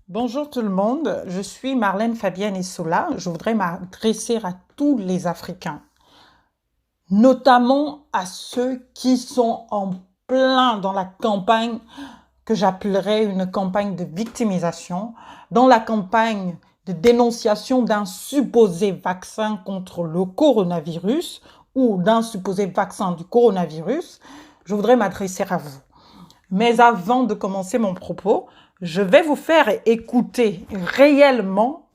Bonjour tout le monde, je suis Marlène Fabienne Essola. Je voudrais m'adresser à tous les Africains, notamment à ceux qui sont en plein dans la campagne que j'appellerais une campagne de victimisation, dans la campagne de dénonciation d'un supposé vaccin contre le coronavirus ou d'un supposé vaccin du coronavirus. Je voudrais m'adresser à vous. Mais avant de commencer mon propos, je vais vous faire écouter réellement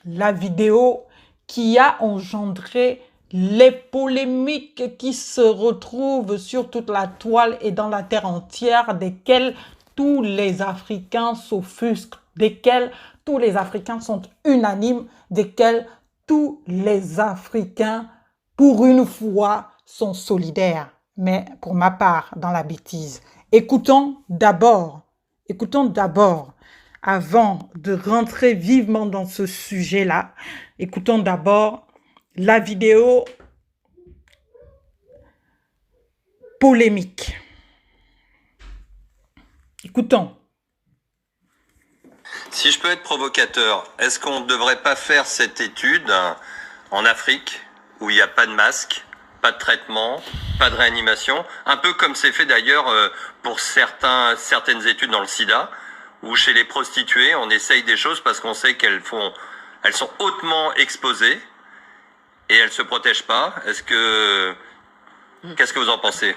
la vidéo qui a engendré les polémiques qui se retrouvent sur toute la toile et dans la terre entière, desquelles tous les Africains s'offusquent, desquelles tous les Africains sont unanimes, desquelles tous les Africains, pour une fois, sont solidaires. Mais pour ma part, dans la bêtise. Écoutons d'abord, avant de rentrer vivement dans ce sujet-là, écoutons d'abord la vidéo polémique. Écoutons. Si je peux être provocateur, est-ce qu'on ne devrait pas faire cette étude en Afrique, où il n'y a pas de masque, pas de traitement, pas de réanimation, un peu comme c'est fait d'ailleurs pour certaines études dans le sida, où chez les prostituées, on essaye des choses parce qu'on sait elles sont hautement exposées et elles se protègent pas. Qu'est-ce que vous en pensez?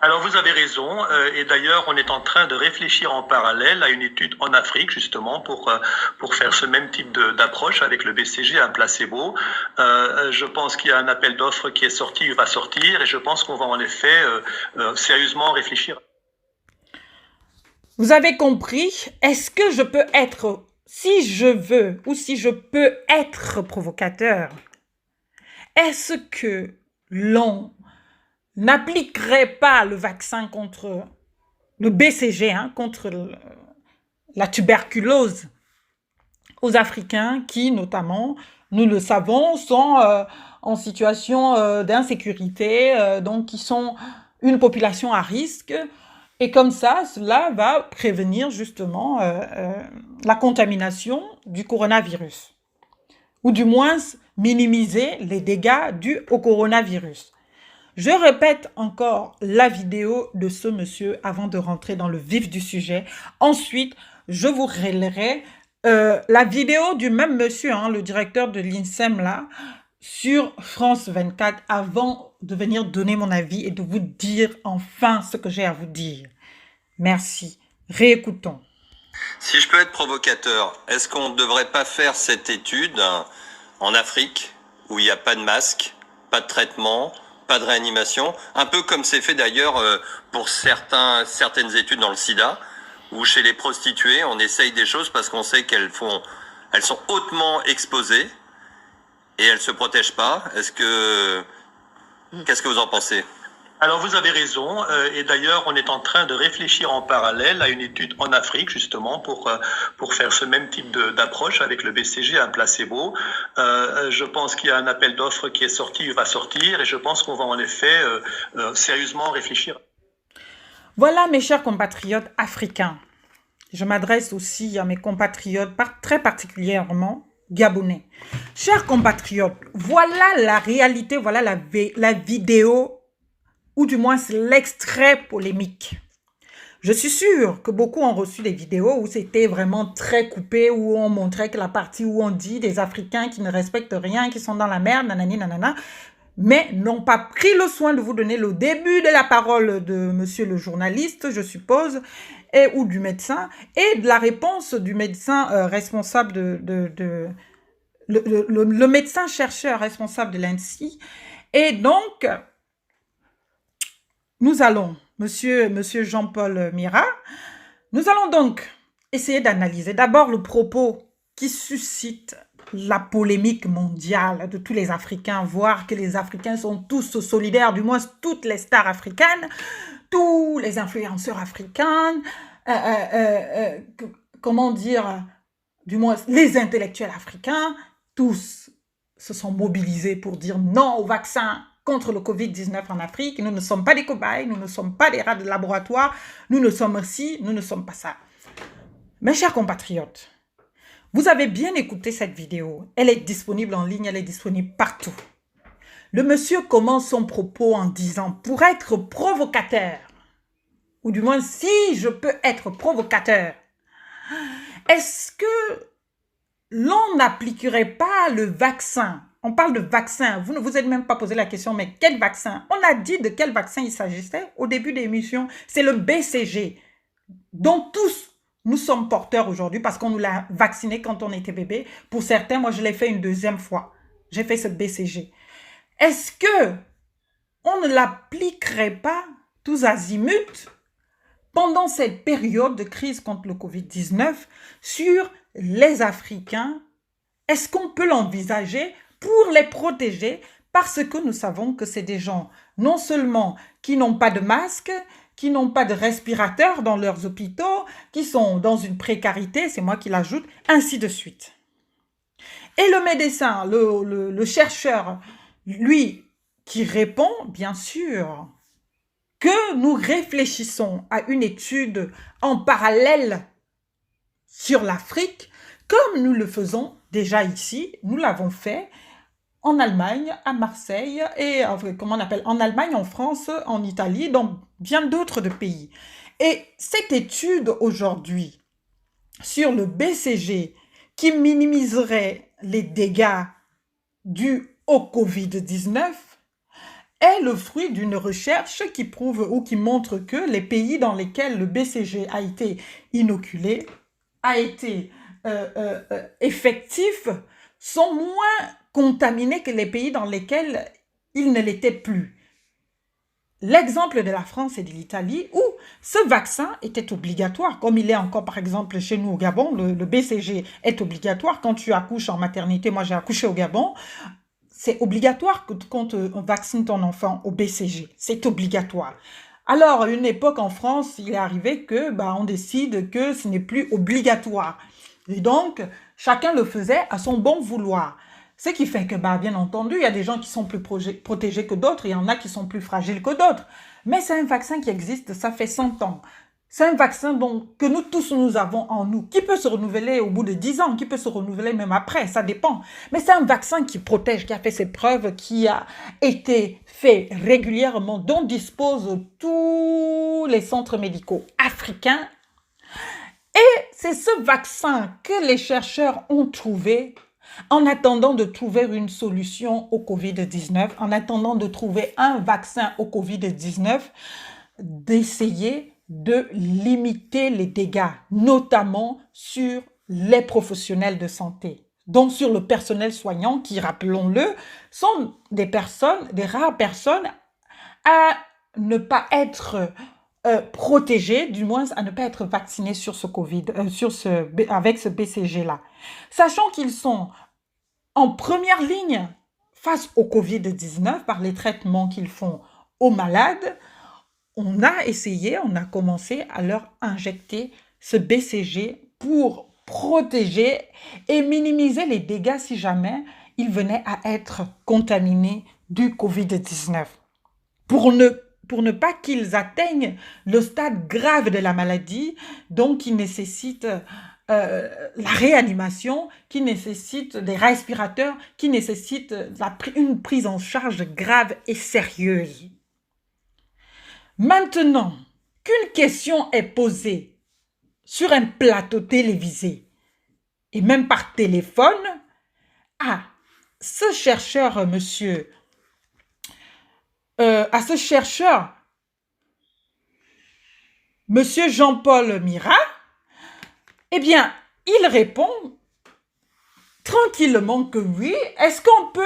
Alors vous avez raison, et d'ailleurs on est en train de réfléchir en parallèle à une étude en Afrique justement pour faire ce même type d'approche avec le BCG, un placebo. Je pense qu'il y a un appel d'offres qui est sorti, va sortir, et je pense qu'on va en effet sérieusement réfléchir. Vous avez compris? Est-ce que je peux être, si je veux ou si je peux être provocateur, est-ce que l'on n'appliquerait pas le vaccin contre le BCG, contre la tuberculose aux Africains qui, notamment, nous le savons, sont en situation d'insécurité, donc qui sont une population à risque. Et comme ça, cela va prévenir justement la contamination du coronavirus. Ou du moins minimiser les dégâts dus au coronavirus. Je répète encore la vidéo de ce monsieur avant de rentrer dans le vif du sujet. Ensuite, je vous relayerai la vidéo du même monsieur, le directeur de l'INSEM là, sur France 24 avant de venir donner mon avis et de vous dire enfin ce que j'ai à vous dire. Merci. Réécoutons. Si je peux être provocateur, est-ce qu'on ne devrait pas faire cette étude en Afrique, où il n'y a pas de masque, pas de traitement, pas de réanimation, un peu comme c'est fait d'ailleurs pour certaines études dans le sida, où chez les prostituées, on essaye des choses parce qu'on sait elles sont hautement exposées et elles se protègent pas. Qu'est-ce que vous en pensez? Alors vous avez raison, et d'ailleurs on est en train de réfléchir en parallèle à une étude en Afrique justement pour faire ce même type d'approche avec le BCG, un placebo. Je pense qu'il y a un appel d'offres qui est sorti, va sortir, et je pense qu'on va en effet sérieusement réfléchir. Voilà mes chers compatriotes africains. Je m'adresse aussi à mes compatriotes, très particulièrement gabonais. Chers compatriotes, voilà la réalité, voilà la vidéo ou du moins l'extrait polémique. Je suis sûre que beaucoup ont reçu des vidéos où c'était vraiment très coupé, où on montrait que la partie où on dit des Africains qui ne respectent rien, qui sont dans la merde, nanani, nanana, mais n'ont pas pris le soin de vous donner le début de la parole de monsieur le journaliste, je suppose, ou du médecin, et de la réponse du médecin responsable le médecin chercheur responsable de l'ANSSI. Et donc, nous allons, monsieur Jean-Paul Mira, nous allons donc essayer d'analyser d'abord le propos qui suscite la polémique mondiale de tous les Africains, voir que les Africains sont tous solidaires, du moins toutes les stars africaines, tous les influenceurs africains, comment dire, du moins les intellectuels africains, tous se sont mobilisés pour dire non au vaccin contre le Covid-19 en Afrique. Nous ne sommes pas des cobayes, nous ne sommes pas des rats de laboratoire, nous ne sommes ci, nous ne sommes pas ça. Mes chers compatriotes, Vous avez bien écouté cette vidéo. Elle est disponible en ligne, elle est disponible partout. Le monsieur commence son propos en disant « Pour être provocateur, ou du moins si je peux être provocateur, est-ce que l'on n'appliquerait pas le vaccin ?» On parle de vaccin. Vous ne vous êtes même pas posé la question, mais quel vaccin? On a dit de quel vaccin il s'agissait au début de l'émission. C'est le BCG, dont tous nous sommes porteurs aujourd'hui parce qu'on nous l'a vacciné quand on était bébé. Pour certains, moi, je l'ai fait une deuxième fois. J'ai fait ce BCG. Est-ce que on ne l'appliquerait pas tous azimuts pendant cette période de crise contre le Covid-19 sur les Africains? Est-ce qu'on peut l'envisager pour les protéger parce que nous savons que c'est des gens non seulement qui n'ont pas de masque, qui n'ont pas de respirateur dans leurs hôpitaux, qui sont dans une précarité, c'est moi qui l'ajoute, ainsi de suite. Et le médecin, le chercheur, lui, qui répond, bien sûr, que nous réfléchissons à une étude en parallèle sur l'Afrique, comme nous le faisons déjà ici, nous l'avons fait en Allemagne, à Marseille, et comment on appelle, en Allemagne, en France, en Italie, dans bien d'autres de pays. Et cette étude aujourd'hui sur le BCG qui minimiserait les dégâts dus au Covid-19 est le fruit d'une recherche qui prouve ou qui montre que les pays dans lesquels le BCG a été inoculé, a été effectif, sont moins contaminés que les pays dans lesquels il ne l'était plus. L'exemple de la France et de l'Italie où ce vaccin était obligatoire, comme il est encore par exemple chez nous au Gabon, le BCG est obligatoire. Quand tu accouches en maternité, moi j'ai accouché au Gabon, c'est obligatoire qu'on vaccine ton enfant au BCG, c'est obligatoire. Alors, à une époque en France, il est arrivé que on décide que ce n'est plus obligatoire. Et donc, chacun le faisait à son bon vouloir. Ce qui fait que, bien entendu, il y a des gens qui sont plus protégés que d'autres, il y en a qui sont plus fragiles que d'autres. Mais c'est un vaccin qui existe, ça fait 100 ans. C'est un vaccin que nous tous, nous avons en nous, qui peut se renouveler au bout de 10 ans, qui peut se renouveler même après, ça dépend. Mais c'est un vaccin qui protège, qui a fait ses preuves, qui a été fait régulièrement, dont disposent tous les centres médicaux africains. Et c'est ce vaccin que les chercheurs ont trouvé en attendant de trouver une solution au Covid-19, en attendant de trouver un vaccin au Covid-19, d'essayer de limiter les dégâts, notamment sur les professionnels de santé, donc sur le personnel soignant qui, rappelons-le, sont des rares personnes à ne pas être protégées, du moins à ne pas être vaccinées sur ce Covid, avec ce BCG-là. Sachant qu'ils sont en première ligne face au Covid-19 par les traitements qu'ils font aux malades, on a commencé à leur injecter ce BCG pour protéger et minimiser les dégâts si jamais ils venaient à être contaminés du Covid-19. Pour ne pas qu'ils atteignent le stade grave de la maladie, donc qui nécessite la réanimation, qui nécessite des respirateurs, qui nécessite une prise en charge grave et sérieuse. Maintenant qu'une question est posée sur un plateau télévisé et même par téléphone, à ce chercheur, monsieur Jean-Paul Mira, eh bien, il répond tranquillement que oui. Est-ce qu'on peut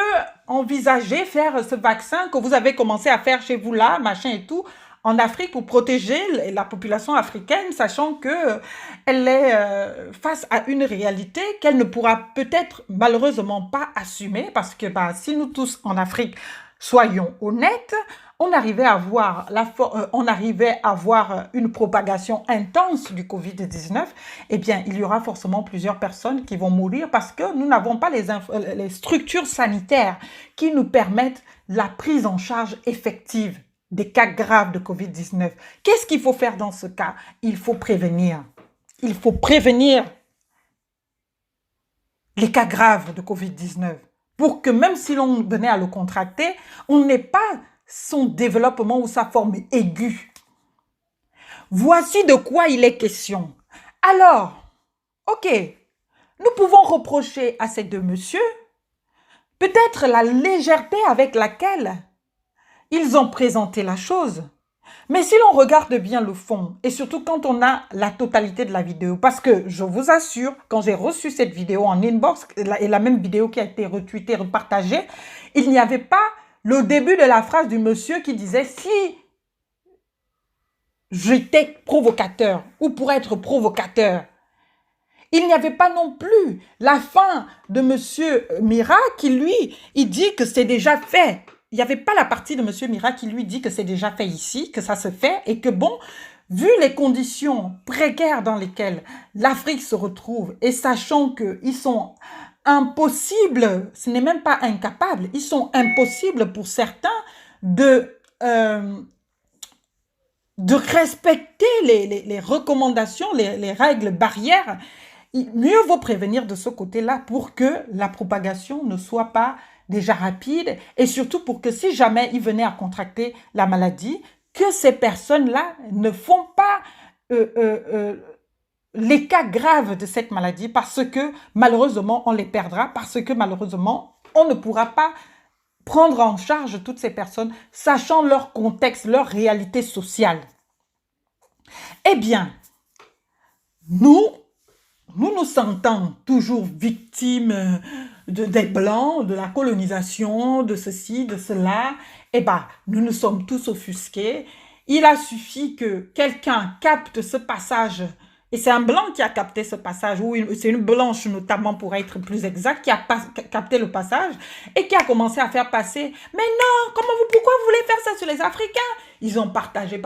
envisager faire ce vaccin que vous avez commencé à faire chez vous là, machin et tout, en Afrique pour protéger la population africaine, sachant qu'elle est face à une réalité qu'elle ne pourra peut-être malheureusement pas assumer parce que si nous tous en Afrique, soyons honnêtes, on arrivait à voir une propagation intense du Covid-19, eh bien, il y aura forcément plusieurs personnes qui vont mourir parce que nous n'avons pas les structures sanitaires qui nous permettent la prise en charge effective des cas graves de Covid-19. Qu'est-ce qu'il faut faire dans ce cas? Il faut prévenir. Il faut prévenir. les cas graves de Covid-19 pour que même si l'on venait à le contracter, on n'ait pas son développement ou sa forme aiguë. Voici de quoi il est question. Alors, ok, nous pouvons reprocher à ces deux messieurs peut-être la légèreté avec laquelle ils ont présenté la chose. Mais si l'on regarde bien le fond, et surtout quand on a la totalité de la vidéo, parce que je vous assure, quand j'ai reçu cette vidéo en inbox, et la même vidéo qui a été retweetée, repartagée, il n'y avait pas le début de la phrase du monsieur qui disait « Si j'étais provocateur ou pour être provocateur », il n'y avait pas non plus la fin de monsieur Mira qui, lui, il dit que c'est déjà fait. Il n'y avait pas la partie de monsieur Mira qui lui dit que c'est déjà fait ici, que ça se fait et que bon, vu les conditions précaires dans lesquelles l'Afrique se retrouve et sachant qu'ils sont impossibles, ce n'est même pas incapable, ils sont impossibles pour certains de respecter les recommandations, les règles barrières. Mieux vaut prévenir de ce côté-là pour que la propagation ne soit pas déjà rapide et surtout pour que si jamais ils venaient à contracter la maladie, que ces personnes-là ne font pas les cas graves de cette maladie parce que malheureusement on les perdra, parce que malheureusement on ne pourra pas prendre en charge toutes ces personnes sachant leur contexte, leur réalité sociale. Eh bien, nous sentons toujours victimes des Blancs, de la colonisation, de ceci, de cela. Eh bien, nous nous sommes tous offusqués. Il a suffi que quelqu'un capte ce passage, et c'est un Blanc qui a capté ce passage, ou c'est une Blanche notamment pour être plus exact, qui a capté le passage, et qui a commencé à faire passer « Mais non, pourquoi vous voulez faire ça sur les Africains ?» Ils ont partagé,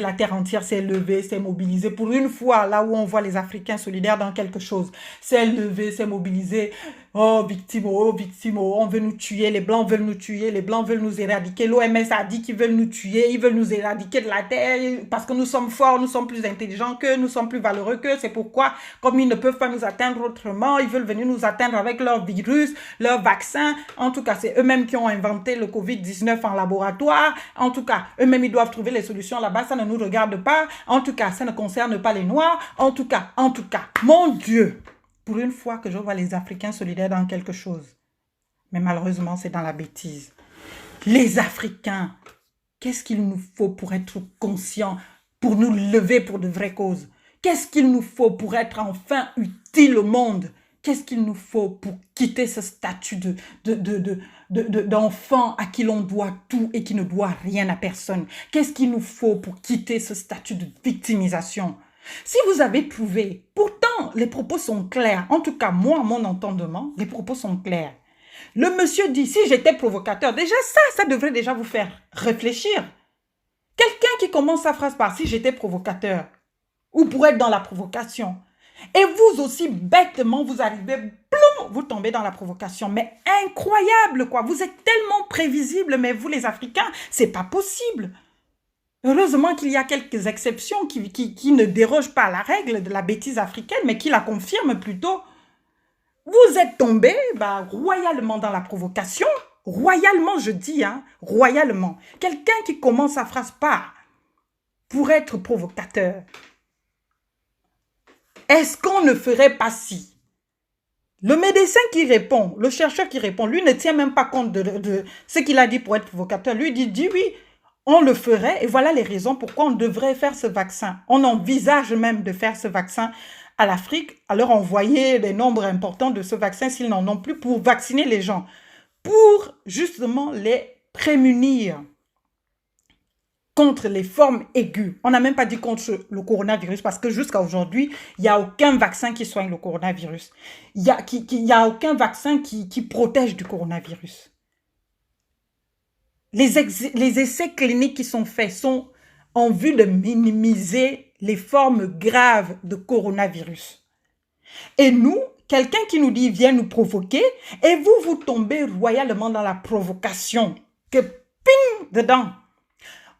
la terre entière s'est levée, s'est mobilisée. Pour une fois, là où on voit les Africains solidaires dans quelque chose, s'est levée, s'est mobilisée. Oh, victime, on veut nous tuer, les Blancs veulent nous tuer, les Blancs veulent nous éradiquer. L'OMS a dit qu'ils veulent nous tuer, ils veulent nous éradiquer de la terre parce que nous sommes forts, nous sommes plus intelligents qu'eux, nous sommes plus valeureux qu'eux. C'est pourquoi, comme ils ne peuvent pas nous atteindre autrement, ils veulent venir nous atteindre avec leur virus, leur vaccin. En tout cas, c'est eux-mêmes qui ont inventé le Covid-19 en laboratoire. En tout cas, eux-mêmes, ils doivent trouver les solutions là-bas. Ça ne nous regarde pas. En tout cas, ça ne concerne pas les Noirs. En tout cas, mon Dieu, pour une fois que je vois les Africains solidaires dans quelque chose. Mais malheureusement, c'est dans la bêtise. Les Africains, qu'est-ce qu'il nous faut pour être conscients, pour nous lever pour de vraies causes? Qu'est-ce qu'il nous faut pour être enfin utile au monde? Qu'est-ce qu'il nous faut pour quitter ce statut d'enfant à qui l'on doit tout et qui ne doit rien à personne? Qu'est-ce qu'il nous faut pour quitter ce statut de victimisation? Si vous avez trouvé, pourtant les propos sont clairs, en tout cas moi, à mon entendement, les propos sont clairs. Le monsieur dit, si j'étais provocateur, déjà ça devrait déjà vous faire réfléchir. Quelqu'un qui commence sa phrase par « si j'étais provocateur » ou pour être dans la provocation, et vous aussi, bêtement, vous arrivez, ploum, vous tombez dans la provocation. Mais incroyable, quoi. Vous êtes tellement prévisible, mais vous, les Africains, c'est pas possible. Heureusement qu'il y a quelques exceptions qui ne dérogent pas à la règle de la bêtise africaine, mais qui la confirment plutôt. Vous êtes tombé royalement dans la provocation. Royalement, je dis, hein, royalement. Quelqu'un qui commence sa phrase par « pour être provocateur ». Est-ce qu'on ne ferait pas si? Le médecin qui répond, le chercheur qui répond, lui ne tient même pas compte de ce qu'il a dit pour être provocateur. Lui dit oui, on le ferait et voilà les raisons pourquoi on devrait faire ce vaccin. On envisage même de faire ce vaccin à l'Afrique, à leur envoyer des nombres importants de ce vaccin s'ils n'en ont plus pour vacciner les gens, pour justement les prémunir contre les formes aiguës. On n'a même pas dit contre le coronavirus parce que jusqu'à aujourd'hui, il n'y a aucun vaccin qui soigne le coronavirus. Il n'y a aucun vaccin qui protège du coronavirus. Les essais cliniques qui sont faits sont en vue de minimiser les formes graves de coronavirus. Et nous, quelqu'un qui nous dit « viens nous provoquer » et vous tombez royalement dans la provocation, que ping dedans.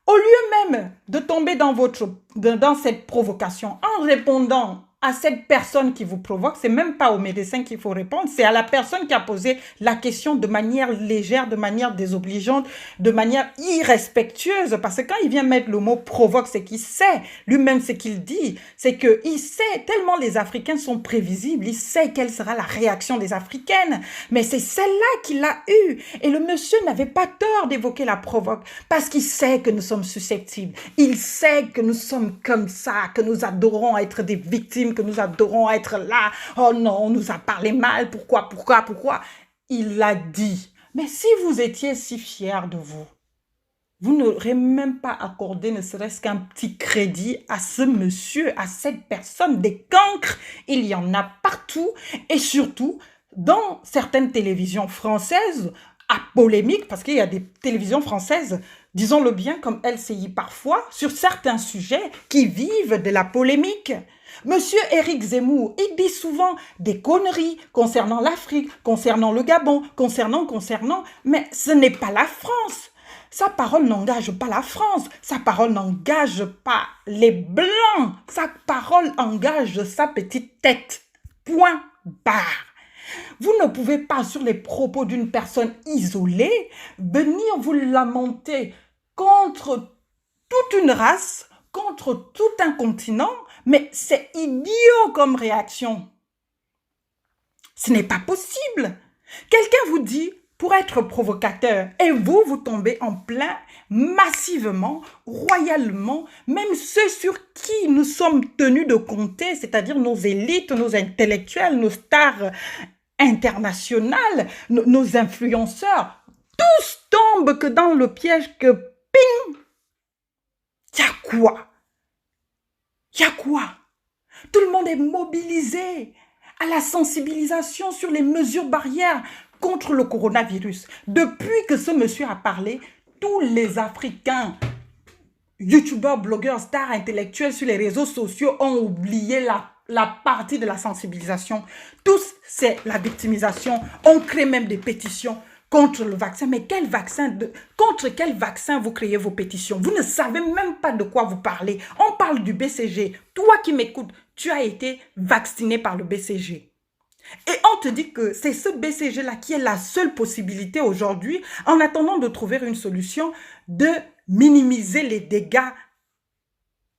Au lieu même de tomber dans cette provocation en répondant à cette personne qui vous provoque, c'est même pas au médecin qu'il faut répondre, c'est à la personne qui a posé la question de manière légère, de manière désobligeante, de manière irrespectueuse. Parce que quand il vient mettre le mot provoque, c'est qu'il sait lui-même ce qu'il dit. C'est qu'il sait, tellement les Africains sont prévisibles, il sait quelle sera la réaction des Africaines. Mais c'est celle-là qu'il a eue. Et le monsieur n'avait pas tort d'évoquer la provoque parce qu'il sait que nous sommes susceptibles. Il sait que nous sommes comme ça, que nous adorons être des victimes, que nous adorons être là. Oh non, on nous a parlé mal. Pourquoi? Il l'a dit. Mais si vous étiez si fiers de vous, vous n'aurez même pas accordé ne serait-ce qu'un petit crédit à ce monsieur, à cette personne. Des cancres, il y en a partout. Et surtout, dans certaines télévisions françaises, à polémique, parce qu'il y a des télévisions françaises, disons-le bien, comme LCI parfois, sur certains sujets qui vivent de la polémique. Monsieur Éric Zemmour, il dit souvent des conneries concernant l'Afrique, concernant le Gabon, concernant, mais ce n'est pas la France. Sa parole n'engage pas la France, sa parole n'engage pas les Blancs, sa parole engage sa petite tête. Point barre. Vous ne pouvez pas, sur les propos d'une personne isolée, venir vous lamenter contre toute une race, contre tout un continent, mais c'est idiot comme réaction. Ce n'est pas possible. Quelqu'un vous dit pour être provocateur et vous tombez en plein massivement, royalement, même ceux sur qui nous sommes tenus de compter, c'est-à-dire nos élites, nos intellectuels, nos stars internationales, nos influenceurs, tous tombent que dans le piège que ping. Il y a quoi? Il y a quoi? Tout le monde est mobilisé à la sensibilisation sur les mesures barrières contre le coronavirus. Depuis que ce monsieur a parlé, tous les Africains, youtubeurs, blogueurs, stars intellectuels sur les réseaux sociaux ont oublié la partie de la sensibilisation. Tous, c'est la victimisation. On crée même des pétitions contre le vaccin. Mais quel vaccin contre quel vaccin vous créez vos pétitions? Vous ne savez même pas de quoi vous parlez. On parle du BCG. Toi qui m'écoutes, tu as été vacciné par le BCG. Et on te dit que c'est ce BCG-là qui est la seule possibilité aujourd'hui, en attendant de trouver une solution, de minimiser les dégâts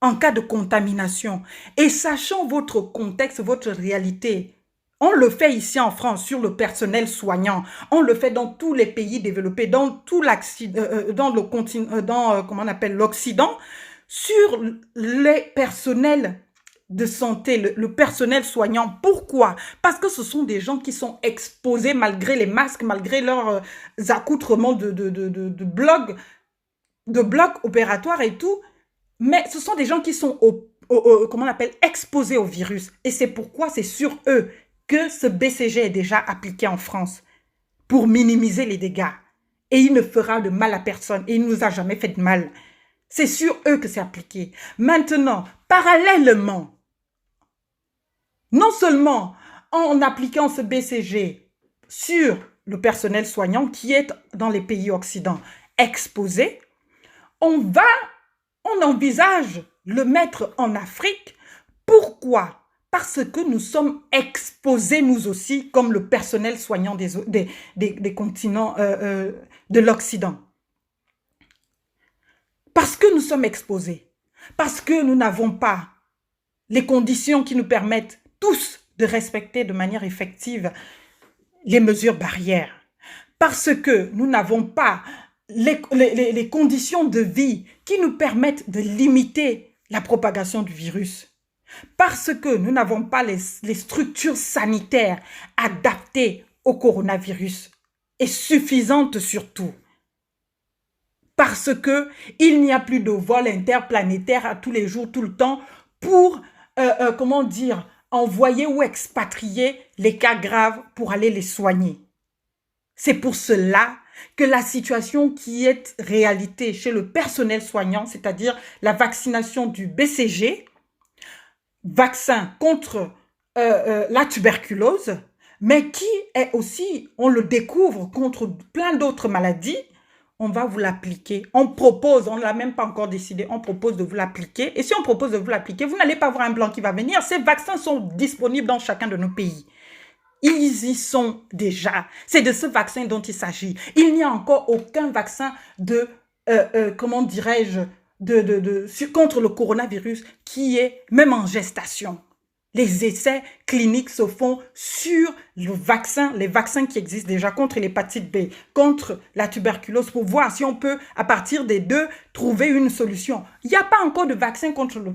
en cas de contamination. Et sachant votre contexte, votre réalité, on le fait ici en France sur le personnel soignant. On le fait dans tous les pays développés, dans tout l'Occident, sur les personnels de santé, le personnel soignant. Pourquoi? Parce que ce sont des gens qui sont exposés malgré les masques, malgré leurs accoutrements de blocs opératoires et tout. Mais ce sont des gens qui sont exposés au virus. Et c'est pourquoi c'est sur eux que ce BCG est déjà appliqué en France pour minimiser les dégâts. Et il ne fera de mal à personne. Et il ne nous a jamais fait de mal. C'est sur eux que c'est appliqué. Maintenant, parallèlement, non seulement en appliquant ce BCG sur le personnel soignant qui est dans les pays occidentaux exposé, on envisage le mettre en Afrique. Pourquoi? Parce que nous sommes exposés, nous aussi, comme le personnel soignant des continents de l'Occident. Parce que nous sommes exposés. Parce que nous n'avons pas les conditions qui nous permettent tous de respecter de manière effective les mesures barrières. Parce que nous n'avons pas les conditions de vie qui nous permettent de limiter la propagation du virus. Parce que nous n'avons pas les structures sanitaires adaptées au coronavirus et suffisantes surtout. Parce qu'il n'y a plus de vol interplanétaire à tous les jours, tout le temps, pour, envoyer ou expatrier les cas graves pour aller les soigner. C'est pour cela que la situation qui est réalité chez le personnel soignant, c'est-à-dire la vaccination du BCG, vaccin contre la tuberculose, mais qui est aussi, on le découvre, contre plein d'autres maladies, on va vous l'appliquer. On propose, on ne l'a même pas encore décidé, on propose de vous l'appliquer. Et si on propose de vous l'appliquer, vous n'allez pas voir un blanc qui va venir. Ces vaccins sont disponibles dans chacun de nos pays. Ils y sont déjà. C'est de ce vaccin dont il s'agit. Il n'y a encore aucun vaccin de, comment dirais-je, contre le coronavirus qui est même en gestation. Les essais cliniques se font sur les vaccins qui existent déjà contre l'hépatite B, contre la tuberculose, pour voir si on peut, à partir des deux, trouver une solution. Il n'y a pas encore de vaccin contre le...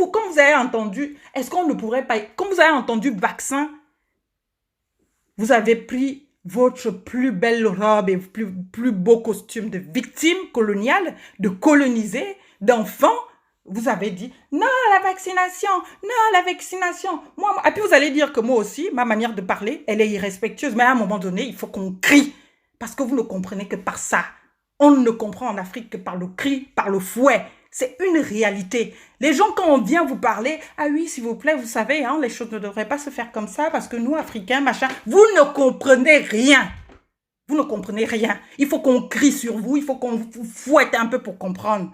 Quand vous avez entendu, est-ce qu'on ne pourrait pas... Quand vous avez entendu vaccin, vous avez pris votre plus belle robe et plus beau costume de victime coloniale, de colonisé, d'enfant. Vous avez dit, non, la vaccination, non, la vaccination. Et puis vous allez dire que moi aussi, ma manière de parler, elle est irrespectueuse. Mais à un moment donné, il faut qu'on crie. Parce que vous ne comprenez que par ça. On ne comprend en Afrique que par le cri, par le fouet. C'est une réalité. Les gens, quand on vient vous parler, ah oui, s'il vous plaît, vous savez, hein, les choses ne devraient pas se faire comme ça parce que nous, Africains, machin, vous ne comprenez rien. Vous ne comprenez rien. Il faut qu'on crie sur vous, il faut qu'on vous fouette un peu pour comprendre.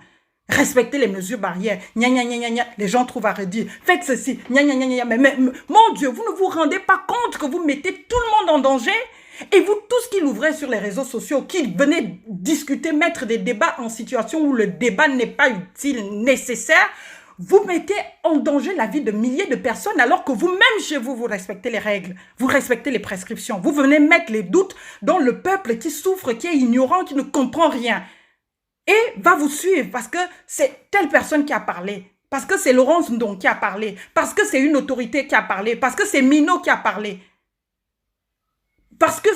Respectez les mesures barrières. Gna, gna, gna, gna, gna. Les gens trouvent à redire. Faites ceci. Gna, gna, gna, gna. Mais, mon Dieu, vous ne vous rendez pas compte que vous mettez tout le monde en danger? Et vous, tous qui l'ouvrez sur les réseaux sociaux, qui venez discuter, mettre des débats en situation où le débat n'est pas utile, nécessaire, vous mettez en danger la vie de milliers de personnes alors que vous-même chez vous, vous respectez les règles, vous respectez les prescriptions. Vous venez mettre les doutes dans le peuple qui souffre, qui est ignorant, qui ne comprend rien. Et va vous suivre parce que c'est telle personne qui a parlé, parce que c'est Laurence Ndong qui a parlé, parce que c'est une autorité qui a parlé, parce que c'est Mino qui a parlé, parce que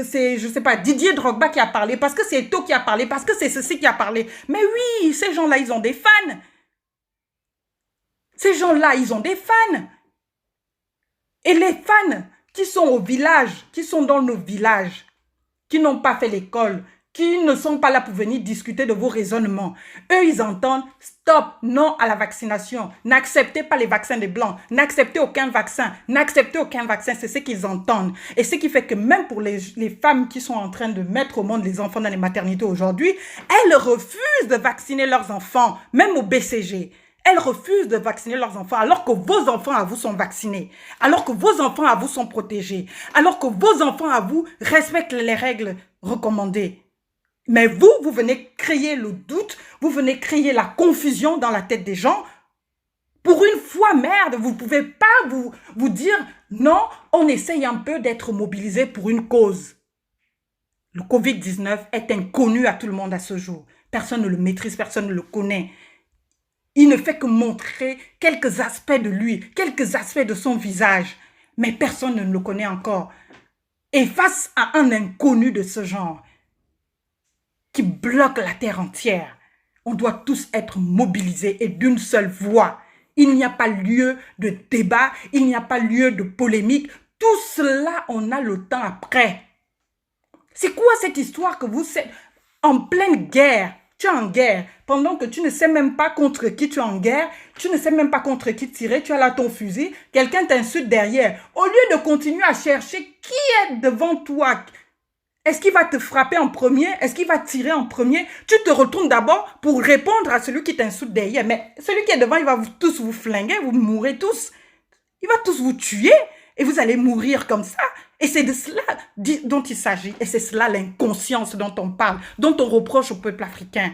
c'est, je sais pas, Didier Drogba qui a parlé, parce que c'est Eto qui a parlé, parce que c'est ceci qui a parlé. Mais oui, ces gens-là, ils ont des fans. Ces gens-là, ils ont des fans. Et les fans qui sont au village, qui sont dans nos villages, qui n'ont pas fait l'école, qui ne sont pas là pour venir discuter de vos raisonnements. Eux, ils entendent « Stop, non à la vaccination. N'acceptez pas les vaccins des Blancs. N'acceptez aucun vaccin. N'acceptez aucun vaccin. » C'est ce qu'ils entendent. Et ce qui fait que même pour les femmes qui sont en train de mettre au monde les enfants dans les maternités aujourd'hui, elles refusent de vacciner leurs enfants, même au BCG. Elles refusent de vacciner leurs enfants alors que vos enfants à vous sont vaccinés, alors que vos enfants à vous sont protégés, alors que vos enfants à vous respectent les règles recommandées. Mais vous venez créer le doute, vous venez créer la confusion dans la tête des gens. Pour une fois, merde, vous ne pouvez pas vous dire, non, on essaye un peu d'être mobilisé pour une cause. Le Covid-19 est inconnu à tout le monde à ce jour. Personne ne le maîtrise, personne ne le connaît. Il ne fait que montrer quelques aspects de lui, quelques aspects de son visage. Mais personne ne le connaît encore. Et face à un inconnu de ce genre, qui bloque la terre entière, on doit tous être mobilisés et d'une seule voix. Il n'y a pas lieu de débat, il n'y a pas lieu de polémique. Tout cela, on a le temps après. C'est quoi cette histoire que vous êtes en pleine guerre? Tu es en guerre, pendant que tu ne sais même pas contre qui tu es en guerre, tu ne sais même pas contre qui tirer, tu as là ton fusil, quelqu'un t'insulte derrière. Au lieu de continuer à chercher qui est devant toi, est-ce qu'il va te frapper en premier? Est-ce qu'il va tirer en premier? Tu te retournes d'abord pour répondre à celui qui t'insulte derrière. Mais celui qui est devant, il va tous vous flinguer, vous mourrez tous. Il va tous vous tuer et vous allez mourir comme ça. Et c'est de cela dont il s'agit. Et c'est cela l'inconscience dont on parle, dont on reproche au peuple africain.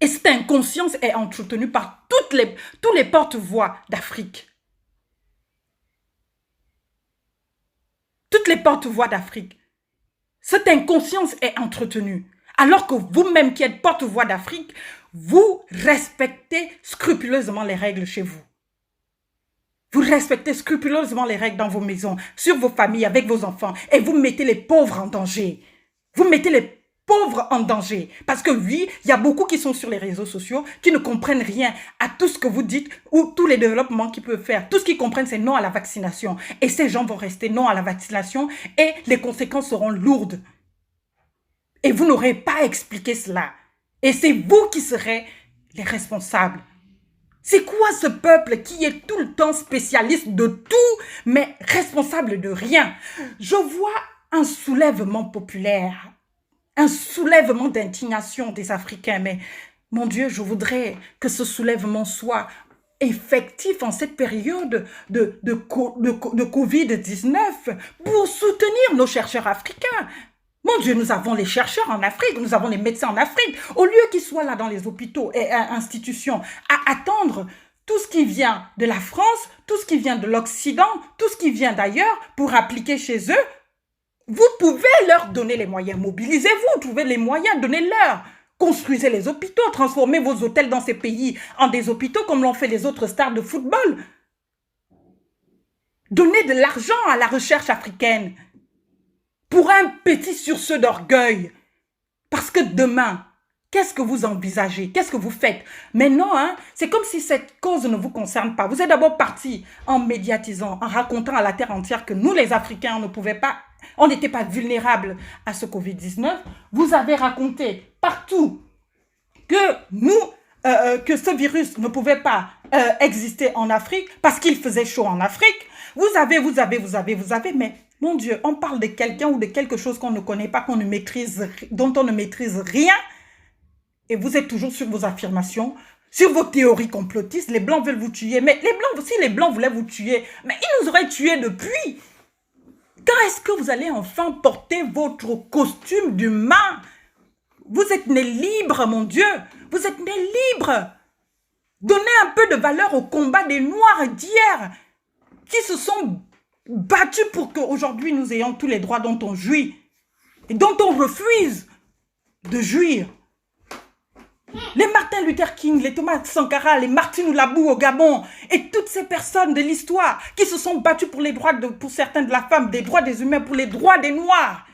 Et cette inconscience est entretenue par tous les porte-voix d'Afrique. Toutes les porte-voix d'Afrique. Cette inconscience est entretenue. Alors que vous-même qui êtes porte-voix d'Afrique, vous respectez scrupuleusement les règles chez vous. Vous respectez scrupuleusement les règles dans vos maisons, sur vos familles, avec vos enfants. Et vous mettez les pauvres en danger. Vous mettez les pauvres en danger. Parce que oui, il y a beaucoup qui sont sur les réseaux sociaux, qui ne comprennent rien à tout ce que vous dites ou tous les développements qu'ils peuvent faire. Tout ce qu'ils comprennent, c'est non à la vaccination. Et ces gens vont rester non à la vaccination et les conséquences seront lourdes. Et vous n'aurez pas expliqué cela. Et c'est vous qui serez les responsables. C'est quoi ce peuple qui est tout le temps spécialiste de tout, mais responsable de rien? Je vois un soulèvement populaire un soulèvement d'indignation des Africains. Mais mon Dieu, je voudrais que ce soulèvement soit effectif en cette période de Covid-19 pour soutenir nos chercheurs africains. Mon Dieu, nous avons les chercheurs en Afrique, nous avons les médecins en Afrique. Au lieu qu'ils soient là dans les hôpitaux et institutions à attendre tout ce qui vient de la France, tout ce qui vient de l'Occident, tout ce qui vient d'ailleurs pour appliquer chez eux, vous pouvez leur donner les moyens. Mobilisez-vous, trouvez les moyens, donnez-leur. Construisez les hôpitaux, transformez vos hôtels dans ces pays en des hôpitaux comme l'ont fait les autres stars de football. Donnez de l'argent à la recherche africaine pour un petit sursaut d'orgueil. Parce que demain, qu'est-ce que vous envisagez? Qu'est-ce que vous faites? Mais non, hein, c'est comme si cette cause ne vous concerne pas. Vous êtes d'abord parti en médiatisant, en racontant à la terre entière que nous, les Africains, on ne pouvait pas, on n'était pas vulnérables à ce Covid-19. Vous avez raconté partout que nous, que ce virus ne pouvait pas exister en Afrique parce qu'il faisait chaud en Afrique. Vous avez, mais mon Dieu, on parle de quelqu'un ou de quelque chose qu'on ne connaît pas, qu'on ne maîtrise, dont on ne maîtrise rien. Et vous êtes toujours sur vos affirmations, sur vos théories complotistes. Les Blancs veulent vous tuer. Mais les Blancs, si les Blancs voulaient vous tuer, mais ils nous auraient tués depuis. Quand est-ce que vous allez enfin porter votre costume d'humain? Vous êtes nés libres, mon Dieu. Vous êtes nés libres. Donnez un peu de valeur au combat des Noirs d'hier qui se sont battus pour qu'aujourd'hui nous ayons tous les droits dont on jouit et dont on refuse de jouir. Les Martin Luther King, les Thomas Sankara, les Martin Labou au Gabon et toutes ces personnes de l'histoire qui se sont battues pour les droits, pour certains de la femme, des droits des humains, pour les droits des Noirs.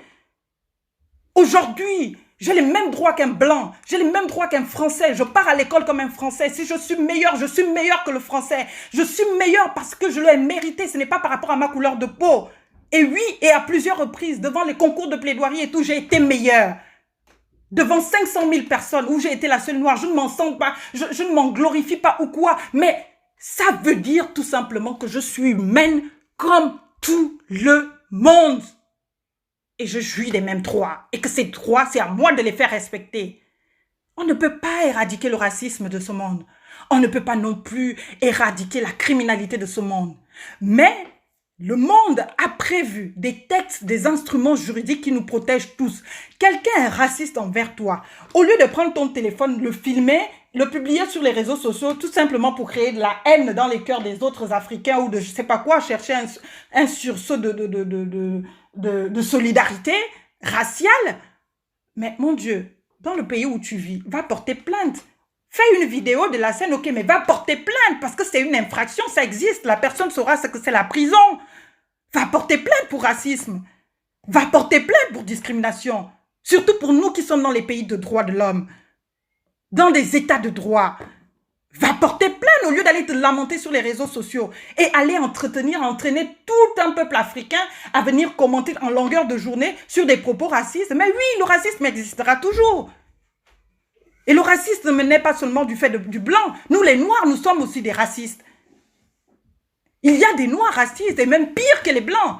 Aujourd'hui, j'ai les mêmes droits qu'un Blanc, j'ai les mêmes droits qu'un Français. Je pars à l'école comme un Français. Si je suis meilleur que le Français. Je suis meilleur parce que je l'ai mérité. Ce n'est pas par rapport à ma couleur de peau. Et oui, et à plusieurs reprises, devant les concours de plaidoirie et tout, j'ai été meilleur. Devant 500 000 personnes où j'ai été la seule noire, je ne m'en sens pas, je ne m'en glorifie pas ou quoi. Mais ça veut dire tout simplement que je suis humaine comme tout le monde. Et je jouis des mêmes droits. Et que ces droits, c'est à moi de les faire respecter. On ne peut pas éradiquer le racisme de ce monde. On ne peut pas non plus éradiquer la criminalité de ce monde. Mais le monde a prévu des textes, des instruments juridiques qui nous protègent tous. Quelqu'un est raciste envers toi. Au lieu de prendre ton téléphone, le filmer, le publier sur les réseaux sociaux, tout simplement pour créer de la haine dans les cœurs des autres Africains ou de je sais pas quoi, chercher un sursaut de solidarité raciale. Mais mon Dieu, dans le pays où tu vis, va porter plainte. Fais une vidéo de la scène, ok, mais va porter plainte parce que c'est une infraction, ça existe. La personne saura ce que c'est la prison. Va porter plainte pour racisme. Va porter plainte pour discrimination. Surtout pour nous qui sommes dans les pays de droits de l'homme. Dans des états de droit. Va porter plainte au lieu d'aller te lamenter sur les réseaux sociaux et aller entraîner tout un peuple africain à venir commenter en longueur de journée sur des propos racistes. Mais oui, le racisme existera toujours. Et le racisme n'est pas seulement du fait du blanc. Nous, les noirs, nous sommes aussi des racistes. Il y a des noirs racistes et même pire que les blancs.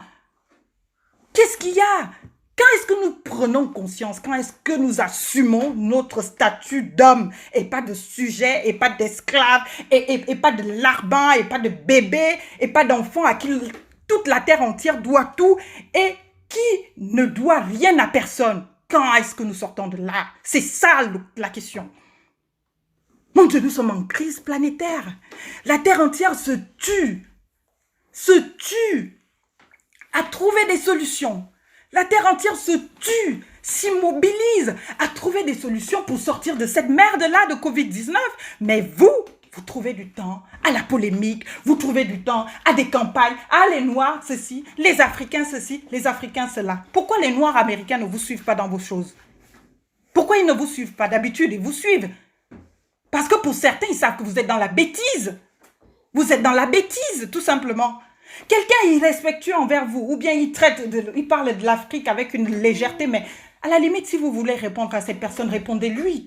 Qu'est-ce qu'il y a? Quand est-ce que nous prenons conscience? Quand est-ce que nous assumons notre statut d'homme et pas de sujet et pas d'esclave et pas de larbin et pas de bébé et pas d'enfant à qui toute la terre entière doit tout et qui ne doit rien à personne? Quand est-ce que nous sortons de là? C'est ça la question. Mon Dieu, nous sommes en crise planétaire. La terre entière se tue à trouver des solutions. La terre entière se tue, s'immobilise à trouver des solutions pour sortir de cette merde-là de Covid-19. Mais vous trouvez du temps à la polémique, vous trouvez du temps à des campagnes, les Noirs ceci, les Africains ceci, les Africains cela. Pourquoi les Noirs américains ne vous suivent pas dans vos choses? Pourquoi ils ne vous suivent pas? D'habitude, ils vous suivent. Parce que pour certains, ils savent que vous êtes dans la bêtise. Vous êtes dans la bêtise, tout simplement. Quelqu'un est irrespectueux envers vous, ou bien il parle de l'Afrique avec une légèreté, mais à la limite, si vous voulez répondre à cette personne, répondez-lui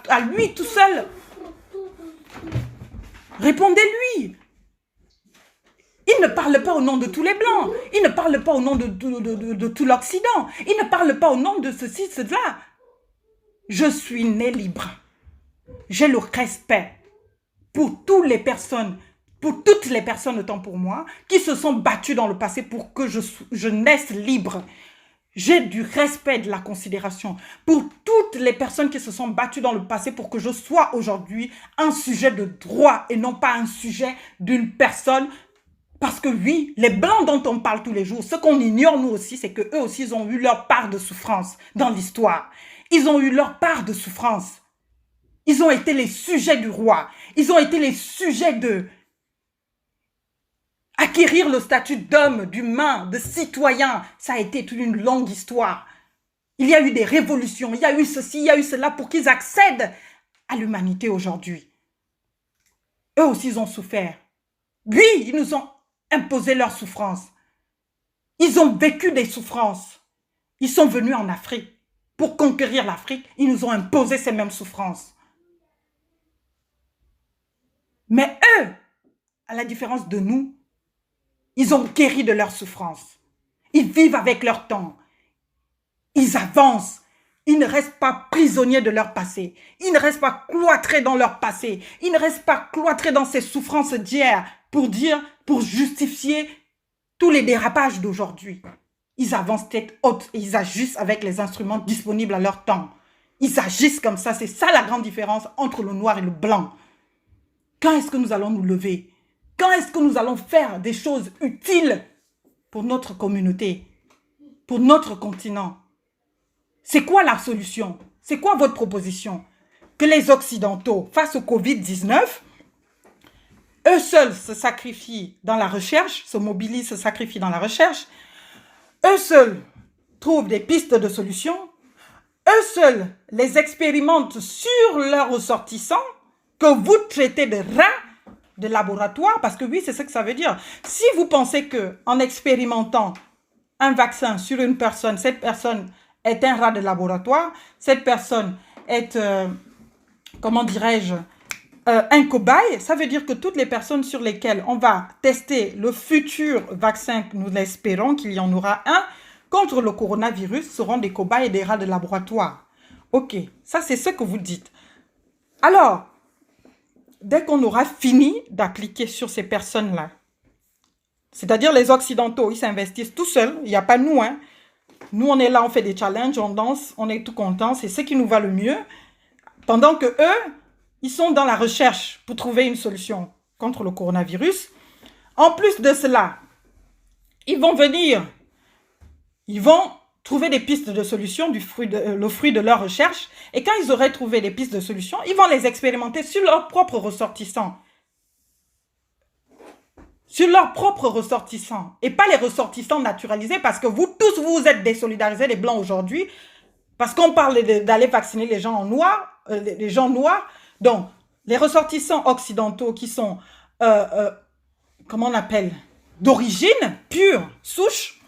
à lui tout seul. Répondez-lui. Il ne parle pas au nom de tous les Blancs. Il ne parle pas au nom de tout l'Occident. Il ne parle pas au nom de ceci, cela. Je suis né libre. J'ai le respect pour toutes les personnes, autant pour moi, qui se sont battues dans le passé pour que je naisse libre. J'ai du respect, de la considération pour toutes les personnes qui se sont battues dans le passé pour que je sois aujourd'hui un sujet de droit et non pas un sujet d'une personne. Parce que oui, les Blancs dont on parle tous les jours, ce qu'on ignore nous aussi, c'est qu'eux aussi, ils ont eu leur part de souffrance dans l'histoire. Ils ont eu leur part de souffrance. Ils ont été les sujets du roi. Ils ont été les sujets de acquérir le statut d'homme, d'humain, de citoyen. Ça a été toute une longue histoire. Il y a eu des révolutions, il y a eu ceci, il y a eu cela pour qu'ils accèdent à l'humanité aujourd'hui. Eux aussi, ils ont souffert. Oui, ils nous ont imposé leur souffrance. Ils ont vécu des souffrances. Ils sont venus en Afrique. Pour conquérir l'Afrique, ils nous ont imposé ces mêmes souffrances. Mais eux, à la différence de nous, ils ont guéri de leurs souffrances. Ils vivent avec leur temps. Ils avancent. Ils ne restent pas prisonniers de leur passé. Ils ne restent pas cloîtrés dans leur passé. Ils ne restent pas cloîtrés dans ces souffrances d'hier pour justifier tous les dérapages d'aujourd'hui. Ils avancent tête haute et ils agissent avec les instruments disponibles à leur temps. Ils agissent comme ça. C'est ça la grande différence entre le noir et le blanc. Quand est-ce que nous allons nous lever? Quand est-ce que nous allons faire des choses utiles pour notre communauté, pour notre continent? C'est quoi la solution? C'est quoi votre proposition? Que les Occidentaux, face au Covid-19, eux seuls se sacrifient dans la recherche, se mobilisent, se sacrifient dans la recherche. Eux seuls trouvent des pistes de solutions. Eux seuls les expérimentent sur leurs ressortissants que vous traitez de rats de laboratoire. Parce que oui, c'est ce que ça veut dire. Si vous pensez qu'en expérimentant un vaccin sur une personne, cette personne est un rat de laboratoire, cette personne est, comment dirais-je, un cobaye, ça veut dire que toutes les personnes sur lesquelles on va tester le futur vaccin, nous l'espérons qu'il y en aura un, contre le coronavirus, seront des cobayes et des rats de laboratoire. Ok, ça c'est ce que vous dites. Alors, dès qu'on aura fini d'appliquer sur ces personnes-là, c'est-à-dire les Occidentaux, ils s'investissent tout seuls, il n'y a pas nous, hein. Nous, on est là, on fait des challenges, on danse, on est tout content, c'est ce qui nous va le mieux. Pendant que eux, ils sont dans la recherche pour trouver une solution contre le coronavirus. En plus de cela, ils vont venir, ils vont trouver des pistes de solution, le fruit de leur recherche. Et quand ils auraient trouvé des pistes de solution, ils vont les expérimenter sur leurs propres ressortissants. Sur leurs propres ressortissants. Et pas les ressortissants naturalisés, parce que vous tous, vous êtes désolidarisés, les Blancs aujourd'hui, parce qu'on parle d'aller vacciner les gens en noir, les gens noirs. Donc, les ressortissants occidentaux qui sont, comment on appelle, d'origine pure, souche,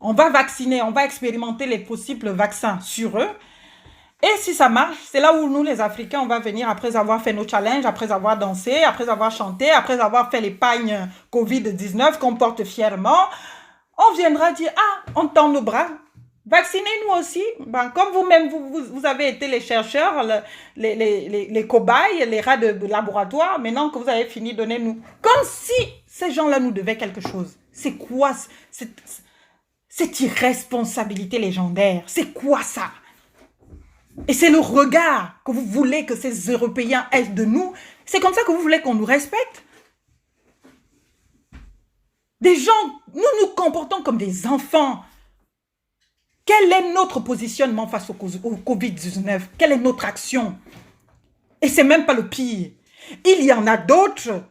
on va vacciner, on va expérimenter les possibles vaccins sur eux. Et si ça marche, c'est là où nous, les Africains, on va venir après avoir fait nos challenges, après avoir dansé, après avoir chanté, après avoir fait les pagnes Covid-19 qu'on porte fièrement. On viendra dire, ah, on tend nos bras. Vaccinez-nous aussi. Ben, comme vous-même, vous avez été les chercheurs, les cobayes, les rats de laboratoire. Maintenant que vous avez fini, donnez-nous. Comme si ces gens-là nous devaient quelque chose. C'est quoi cette irresponsabilité légendaire? C'est quoi ça? Et c'est le regard que vous voulez que ces Européens aient de nous. C'est comme ça que vous voulez qu'on nous respecte. Des gens, nous nous comportons comme des enfants. Quel est notre positionnement face au Covid-19? Quelle est notre action? Et c'est même pas le pire. Il y en a d'autres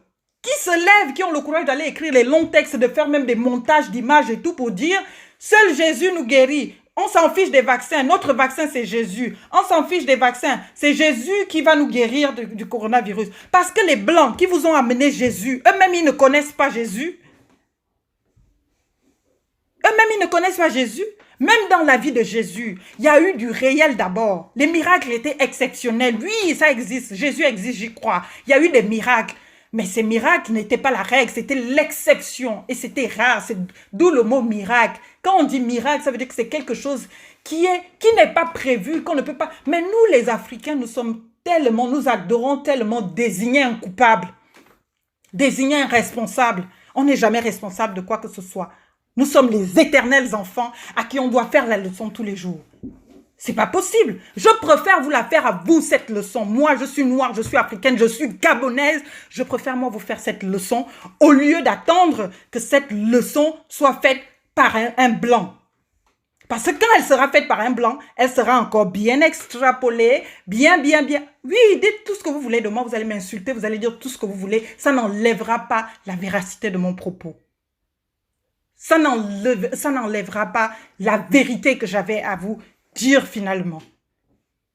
qui se lèvent, qui ont le courage d'aller écrire les longs textes, de faire même des montages d'images et tout pour dire « Seul Jésus nous guérit ». On s'en fiche des vaccins. Notre vaccin, c'est Jésus. On s'en fiche des vaccins. C'est Jésus qui va nous guérir du coronavirus. Parce que les Blancs qui vous ont amené Jésus, eux-mêmes, ils ne connaissent pas Jésus. Eux-mêmes, ils ne connaissent pas Jésus. Même dans la vie de Jésus, il y a eu du réel d'abord. Les miracles étaient exceptionnels. Oui, ça existe. Jésus existe, j'y crois. Il y a eu des miracles. Mais ces miracles n'étaient pas la règle, c'était l'exception. Et c'était rare, c'est d'où le mot miracle. Quand on dit miracle, ça veut dire que c'est quelque chose qui n'est pas prévu, qu'on ne peut pas... Mais nous, les Africains, nous adorons tellement désigner un coupable, désigner un responsable. On n'est jamais responsable de quoi que ce soit. Nous sommes les éternels enfants à qui on doit faire la leçon tous les jours. C'est pas possible. Je préfère vous la faire à vous, cette leçon. Moi, je suis noire, je suis africaine, je suis gabonaise. Je préfère, moi, vous faire cette leçon au lieu d'attendre que cette leçon soit faite par un blanc. Parce que quand elle sera faite par un blanc, elle sera encore bien extrapolée, bien. Oui, dites tout ce que vous voulez de moi, vous allez m'insulter, vous allez dire tout ce que vous voulez. Ça n'enlèvera pas la véracité de mon propos. Ça n'enlèvera pas la vérité que j'avais à vous dire finalement.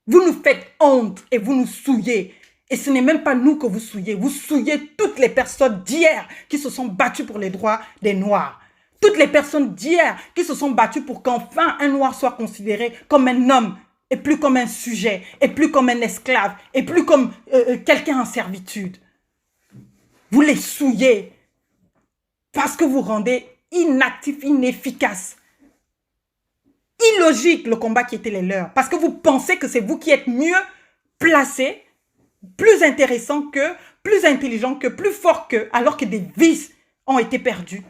Vous nous faites honte et vous nous souillez. Et ce n'est même pas nous que vous souillez. Vous souillez toutes les personnes d'hier qui se sont battues pour les droits des Noirs. Toutes les personnes d'hier qui se sont battues pour qu'enfin un Noir soit considéré comme un homme et plus comme un sujet, et plus comme un esclave, et plus comme quelqu'un en servitude. Vous les souillez parce que vous rendez inactifs, inefficaces. Illogique le combat qui était les leurs. Parce que vous pensez que c'est vous qui êtes mieux placé, plus intéressant que, plus intelligent que, plus fort que, alors que des vies ont été perdues.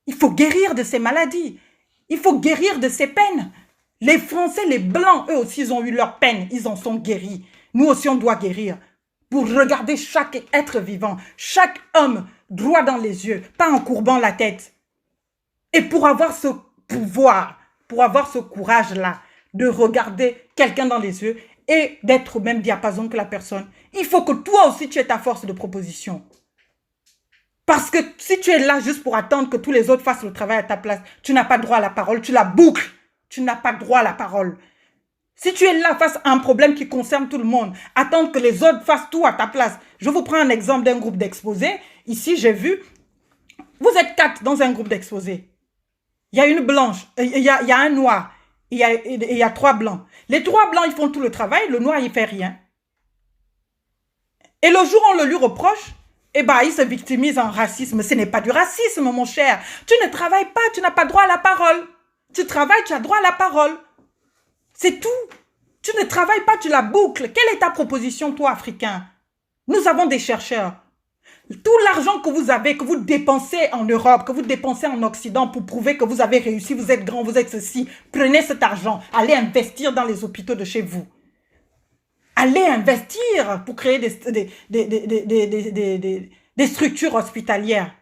Il faut guérir de ces maladies. Il faut guérir de ces peines. Les Français, les Blancs, eux aussi, ils ont eu leurs peines. Ils en sont guéris. Nous aussi, on doit guérir. Pour regarder chaque être vivant, chaque homme droit dans les yeux, pas en courbant la tête. Et pour avoir ce pouvoir, pour avoir ce courage-là, de regarder quelqu'un dans les yeux et d'être au même diapason que la personne, il faut que toi aussi, tu aies ta force de proposition. Parce que si tu es là juste pour attendre que tous les autres fassent le travail à ta place, tu n'as pas droit à la parole, tu la boucles. Tu n'as pas droit à la parole. Si tu es là face à un problème qui concerne tout le monde, attendre que les autres fassent tout à ta place. Je vous prends un exemple d'un groupe d'exposés. Ici, j'ai vu, vous êtes 4 dans un groupe d'exposés. Il y a une blanche, il y a un noir, il y a 3 blancs. Les 3 blancs, ils font tout le travail, le noir, il ne fait rien. Et le jour où on le lui reproche, eh ben, il se victimise en racisme. Ce n'est pas du racisme, mon cher. Tu ne travailles pas, tu n'as pas droit à la parole. Tu travailles, tu as droit à la parole. C'est tout. Tu ne travailles pas, tu la boucles. Quelle est ta proposition, toi, Africain? Nous avons des chercheurs. Tout l'argent que vous avez, que vous dépensez en Europe, que vous dépensez en Occident pour prouver que vous avez réussi, vous êtes grand, vous êtes ceci, prenez cet argent, allez investir dans les hôpitaux de chez vous. Allez investir pour créer des structures hospitalières.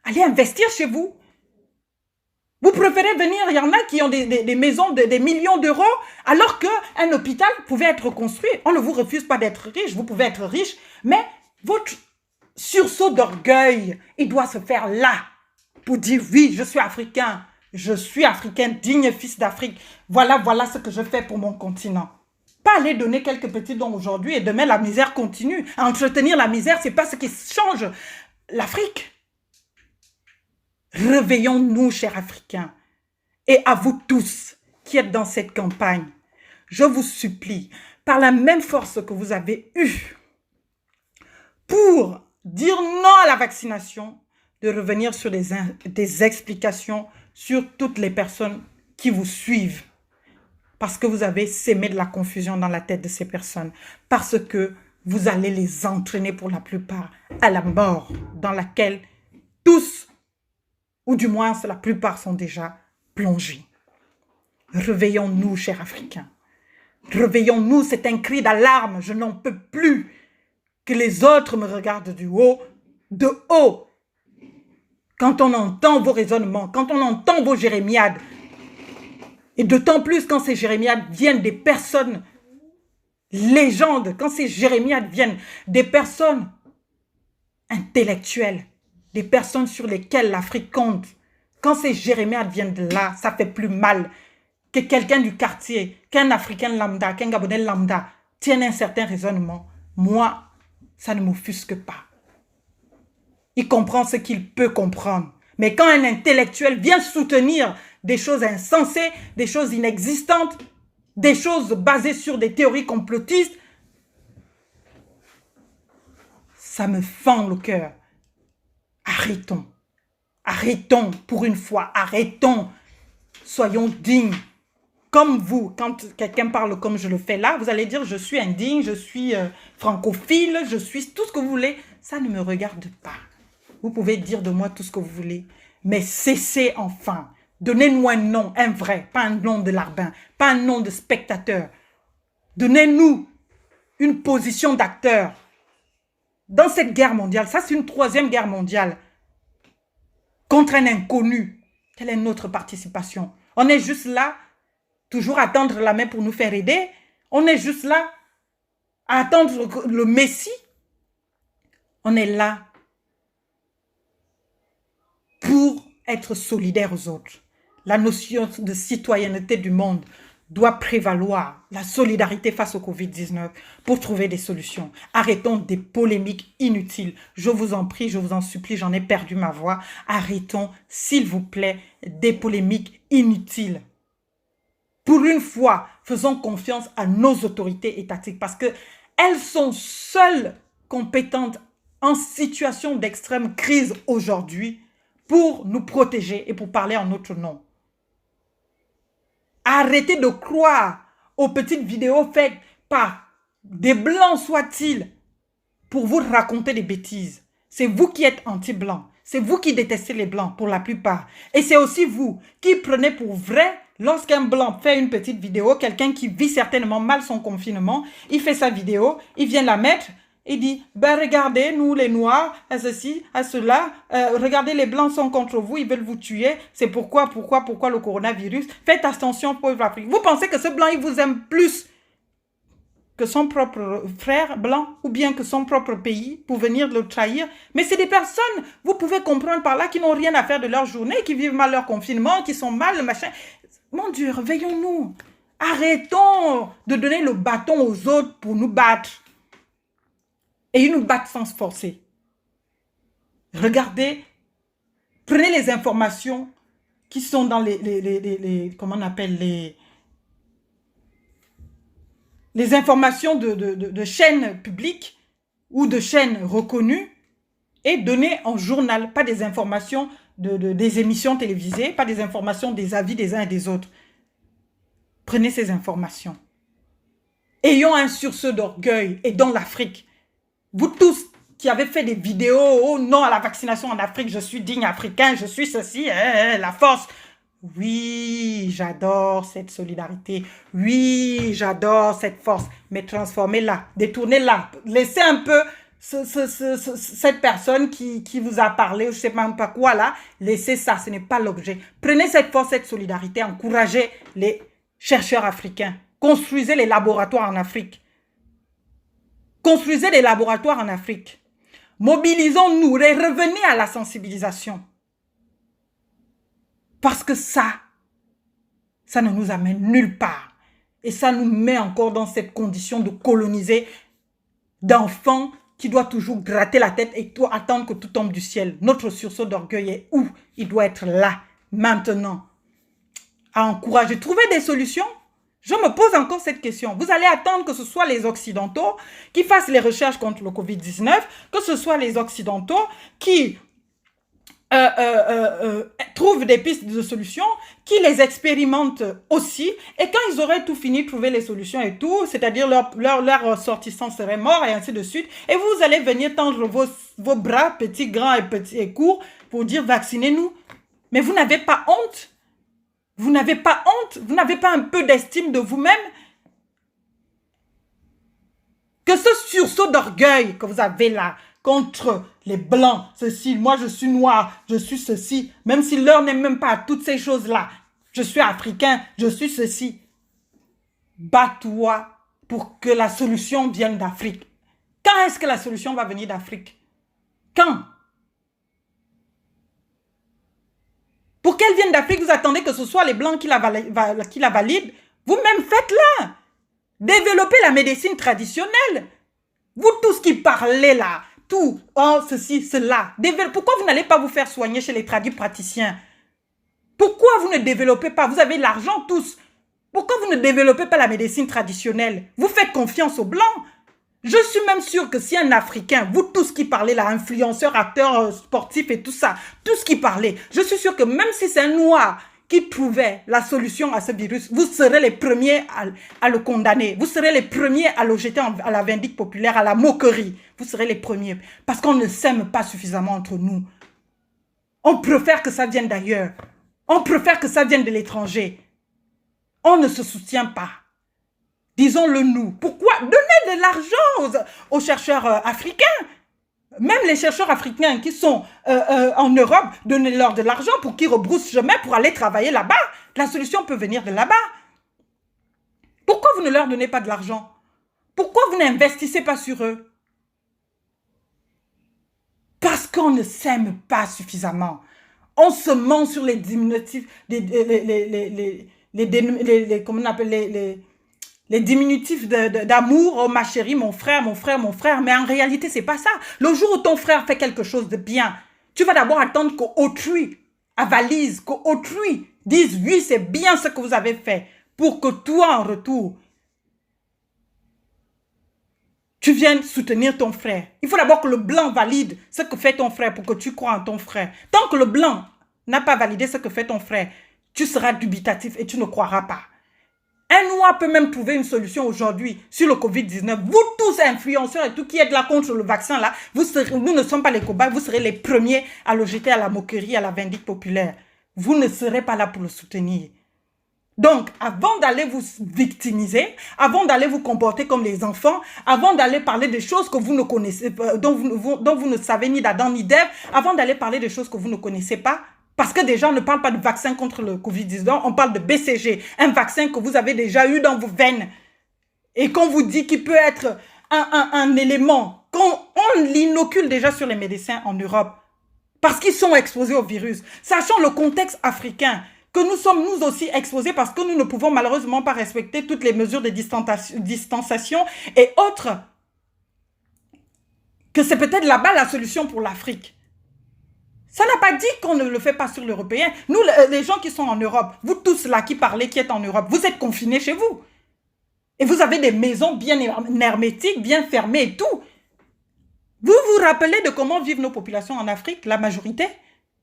Allez investir chez vous. Vous préférez venir, il y en a qui ont des maisons de des millions d'euros, alors qu'un hôpital pouvait être construit. On ne vous refuse pas d'être riche, vous pouvez être riche, mais votre sursaut d'orgueil, il doit se faire là, pour dire oui, je suis africain, digne fils d'Afrique. Voilà ce que je fais pour mon continent. Pas aller donner quelques petits dons aujourd'hui et demain la misère continue. À entretenir la misère, c'est pas ce qui change l'Afrique. Réveillons-nous, chers Africains, et à vous tous qui êtes dans cette campagne, je vous supplie, par la même force que vous avez eue pour dire non à la vaccination, de revenir sur des explications sur toutes les personnes qui vous suivent. Parce que vous avez sémé de la confusion dans la tête de ces personnes. Parce que vous allez les entraîner pour la plupart à la mort dans laquelle tous, ou du moins la plupart sont déjà plongés. Réveillons-nous, chers Africains. Réveillons-nous, c'est un cri d'alarme. Je n'en peux plus que les autres me regardent de haut. Quand on entend vos raisonnements, quand on entend vos jérémiades, et d'autant plus quand ces jérémiades viennent des personnes légendes, quand ces jérémiades viennent des personnes intellectuelles, des personnes sur lesquelles l'Afrique compte. Quand ces jérémiades viennent de là, ça fait plus mal que quelqu'un du quartier, qu'un Africain lambda, qu'un Gabonais lambda tienne un certain raisonnement. Moi, ça ne m'offusque pas. Il comprend ce qu'il peut comprendre. Mais quand un intellectuel vient soutenir des choses insensées, des choses inexistantes, des choses basées sur des théories complotistes, Ça me fend le cœur. Arrêtons. Arrêtons pour une fois. Arrêtons. Soyons dignes. Comme vous, quand quelqu'un parle comme je le fais là, vous allez dire je suis indigne, je suis francophile, je suis tout ce que vous voulez. Ça ne me regarde pas. Vous pouvez dire de moi tout ce que vous voulez. Mais cessez enfin. Donnez-nous un nom, un vrai, pas un nom de larbin, pas un nom de spectateur. Donnez-nous une position d'acteur. Dans cette guerre mondiale, ça c'est une 3e guerre mondiale. Contre un inconnu. Quelle est notre participation? On est juste là, toujours à tendre la main pour nous faire aider. On est juste là, à attendre le Messie. On est là pour être solidaires aux autres. La notion de citoyenneté du monde doit prévaloir, la solidarité face au Covid-19 pour trouver des solutions. Arrêtons des polémiques inutiles. Je vous en prie, je vous en supplie, j'en ai perdu ma voix. Arrêtons, s'il vous plaît, des polémiques inutiles. Pour une fois, faisons confiance à nos autorités étatiques parce qu'elles sont seules compétentes en situation d'extrême crise aujourd'hui pour nous protéger et pour parler en notre nom. Arrêtez de croire aux petites vidéos faites par des blancs soient-ils pour vous raconter des bêtises. C'est vous qui êtes anti-blancs. C'est vous qui détestez les blancs pour la plupart. Et c'est aussi vous qui prenez pour vrai lorsqu'un blanc fait une petite vidéo, quelqu'un qui vit certainement mal son confinement, il fait sa vidéo, il vient la mettre. Il dit, ben regardez, nous les noirs, à ceci, à cela, regardez les blancs sont contre vous, ils veulent vous tuer, c'est pourquoi le coronavirus, faites attention pauvre Afrique. Vous pensez que ce blanc, il vous aime plus que son propre frère blanc ou bien que son propre pays pour venir le trahir? Mais c'est des personnes, vous pouvez comprendre par là, qui n'ont rien à faire de leur journée, qui vivent mal leur confinement, qui sont mal, machin. Mon Dieu, réveillons-nous. Arrêtons de donner le bâton aux autres pour nous battre. Et ils nous battent sans se forcer. Regardez, prenez les informations qui sont dans comment on appelle les informations de chaînes publiques ou de chaînes reconnues et donnez en journal, pas des informations des émissions télévisées, pas des informations des avis des uns et des autres. Prenez ces informations. Ayons un sursaut d'orgueil et dans l'Afrique. Vous tous qui avez fait des vidéos, oh non à la vaccination en Afrique, je suis digne africain, je suis ceci, la force. Oui, j'adore cette solidarité. Oui, j'adore cette force. Mais transformez-la, détournez-la. Laissez un peu cette personne qui vous a parlé, je ne sais même pas quoi là. Laissez ça, ce n'est pas l'objet. Prenez cette force, cette solidarité, encouragez les chercheurs africains. Construisez les laboratoires en Afrique. Construisez des laboratoires en Afrique. Mobilisons-nous et revenez à la sensibilisation. Parce que ça ne nous amène nulle part. Et ça nous met encore dans cette condition de coloniser d'enfants qui doivent toujours gratter la tête et attendre que tout tombe du ciel. Notre sursaut d'orgueil est où? Il doit être là, maintenant. À encourager, trouver des solutions. Je me pose encore cette question. Vous allez attendre que ce soit les Occidentaux qui fassent les recherches contre le Covid-19, que ce soit les Occidentaux qui trouvent des pistes de solutions, qui les expérimentent aussi, et quand ils auraient tout fini, trouver les solutions et tout, c'est-à-dire leur ressortissant serait mort et ainsi de suite, et vous allez venir tendre vos bras, petits, grands et petits et courts, pour dire vaccinez-nous. Mais vous n'avez pas honte? Vous n'avez pas honte? Vous n'avez pas un peu d'estime de vous-même? Que ce sursaut d'orgueil que vous avez là, contre les blancs, ceci, moi je suis noir, je suis ceci, même si l'heure n'est même pas à toutes ces choses-là, je suis africain, je suis ceci. Bats-toi pour que la solution vienne d'Afrique. Quand est-ce que la solution va venir d'Afrique? Quand? Pour qu'elle vienne d'Afrique, vous attendez que ce soit les Blancs qui la valident. Vous-même faites-la. Développez la médecine traditionnelle. Vous tous qui parlez là, tout, oh, ceci, cela. Pourquoi vous n'allez pas vous faire soigner chez les praticiens? Pourquoi vous ne développez pas? Vous avez l'argent tous. Pourquoi vous ne développez pas la médecine traditionnelle? Vous faites confiance aux Blancs. Je suis même sûre que si un Africain, vous tous qui parlez là, influenceurs, acteurs sportifs et tout ça, tous qui parlez, je suis sûre que même si c'est un noir qui trouvait la solution à ce virus, vous serez les premiers à le condamner. Vous serez les premiers à le jeter à la vindicte populaire, à la moquerie. Vous serez les premiers. Parce qu'on ne s'aime pas suffisamment entre nous. On préfère que ça vienne d'ailleurs. On préfère que ça vienne de l'étranger. On ne se soutient pas. Disons-le nous. Pourquoi donner de l'argent aux chercheurs africains? Même les chercheurs africains qui sont en Europe, donnez-leur de l'argent pour qu'ils rebroussent chemin pour aller travailler là-bas. La solution peut venir de là-bas. Pourquoi vous ne leur donnez pas de l'argent? Pourquoi vous n'investissez pas sur eux? Parce qu'on ne s'aime pas suffisamment. On se ment sur les diminutifs, comment on appelle les diminutifs d'amour, oh ma chérie, mon frère, mon frère, mon frère. Mais en réalité, c'est pas ça. Le jour où ton frère fait quelque chose de bien, tu vas d'abord attendre qu'autrui avalise, qu'autrui dise oui, c'est bien ce que vous avez fait, pour que toi, en retour, tu viennes soutenir ton frère. Il faut d'abord que le blanc valide ce que fait ton frère pour que tu crois en ton frère. Tant que le blanc n'a pas validé ce que fait ton frère, tu seras dubitatif et tu ne croiras pas. Un noir peut même trouver une solution aujourd'hui sur le Covid-19. Vous tous influenceurs et tout qui êtes là contre le vaccin, là, nous ne sommes pas les cobayes, vous serez les premiers à le jeter à la moquerie, à la vindicte populaire. Vous ne serez pas là pour le soutenir. Donc, avant d'aller vous victimiser, avant d'aller vous comporter comme les enfants, avant d'aller parler des choses que vous ne connaissez pas, dont vous ne savez ni d'Adam ni d'Ève, avant d'aller parler des choses que vous ne connaissez pas, parce que des gens ne parlent pas de vaccin contre le Covid-19, on parle de BCG, un vaccin que vous avez déjà eu dans vos veines. Et qu'on vous dit qu'il peut être un élément, qu'on l'inocule déjà sur les médecins en Europe, parce qu'ils sont exposés au virus. Sachant le contexte africain, que nous sommes nous aussi exposés parce que nous ne pouvons malheureusement pas respecter toutes les mesures de distanciation et autres, que c'est peut-être là-bas la solution pour l'Afrique. Ça n'a pas dit qu'on ne le fait pas sur l'européen. Nous, les gens qui sont en Europe, vous tous là qui parlez, qui êtes en Europe, vous êtes confinés chez vous. Et vous avez des maisons bien hermétiques, bien fermées et tout. Vous vous rappelez de comment vivent nos populations en Afrique, la majorité?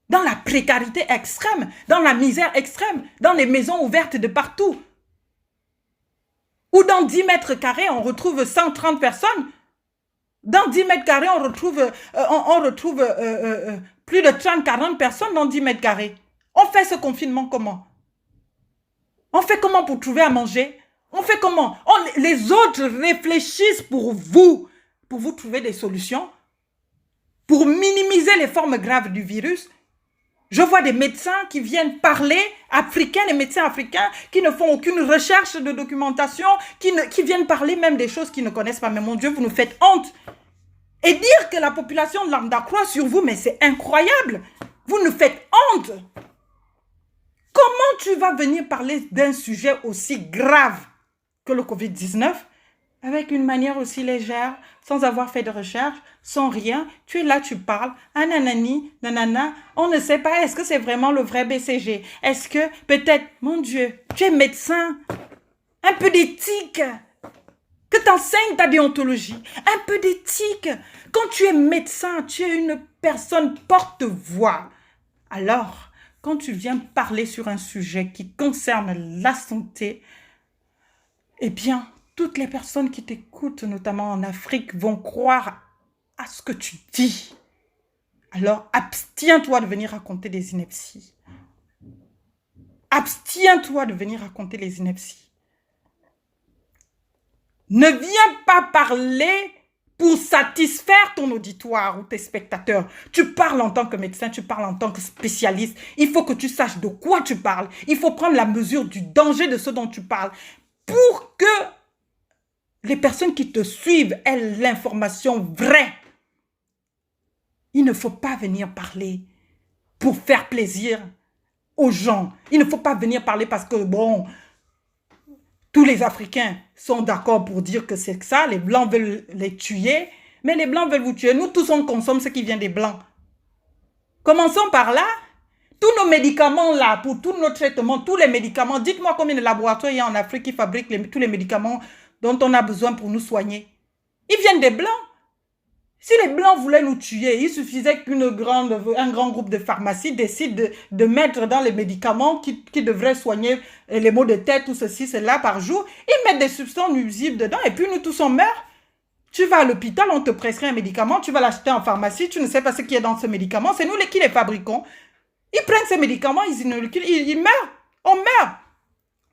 Dans la précarité extrême, dans la misère extrême, dans les maisons ouvertes de partout. Ou dans 10 mètres carrés, on retrouve 130 personnes. Dans 10 mètres carrés, on retrouve plus de 30-40 personnes dans 10 mètres carrés. On fait ce confinement comment? On fait comment pour trouver à manger? On fait comment? Les autres réfléchissent pour vous trouver des solutions, pour minimiser les formes graves du virus. Je vois des médecins qui viennent parler, des médecins africains, qui ne font aucune recherche de documentation, qui viennent parler même des choses qu'ils ne connaissent pas. Mais mon Dieu, vous nous faites honte. Et dire que la population lambda croit sur vous, mais c'est incroyable. Vous nous faites honte. Comment tu vas venir parler d'un sujet aussi grave que le Covid-19 avec une manière aussi légère, sans avoir fait de recherche, sans rien? Tu es là, tu parles, nanani, nanana, on ne sait pas, est-ce que c'est vraiment le vrai BCG? Est-ce que peut-être, mon Dieu, tu es médecin, un peu d'éthique, que t'enseignes ta déontologie, un peu d'éthique. Quand tu es médecin, tu es une personne porte-voix. Alors, quand tu viens parler sur un sujet qui concerne la santé, eh bien, toutes les personnes qui t'écoutent, notamment en Afrique, vont croire à ce que tu dis. Alors, abstiens-toi de venir raconter des inepties. Abstiens-toi de venir raconter les inepties. Ne viens pas parler pour satisfaire ton auditoire ou tes spectateurs. Tu parles en tant que médecin, tu parles en tant que spécialiste. Il faut que tu saches de quoi tu parles. Il faut prendre la mesure du danger de ce dont tu parles pour que les personnes qui te suivent aient l'information vraie. Il ne faut pas venir parler pour faire plaisir aux gens. Il ne faut pas venir parler parce que, bon, tous les Africains sont d'accord pour dire que c'est ça. Les Blancs veulent les tuer, mais les Blancs veulent vous tuer. Nous tous, on consomme ce qui vient des Blancs. Commençons par là. Tous nos médicaments là, pour tous nos traitements, tous les médicaments, dites-moi combien de laboratoires il y a en Afrique qui fabriquent tous les médicaments dont on a besoin pour nous soigner. Ils viennent des Blancs. Si les Blancs voulaient nous tuer, il suffisait un grand groupe de pharmacies décide de mettre dans les médicaments qui devraient soigner les maux de tête, tout ceci, cela par jour. Ils mettent des substances nuisibles dedans et puis nous tous on meurt. Tu vas à l'hôpital, on te prescrit un médicament, tu vas l'acheter en pharmacie, tu ne sais pas ce qu'il y a dans ce médicament, c'est nous qui les fabriquons. Ils prennent ces médicaments, ils meurent, on meurt.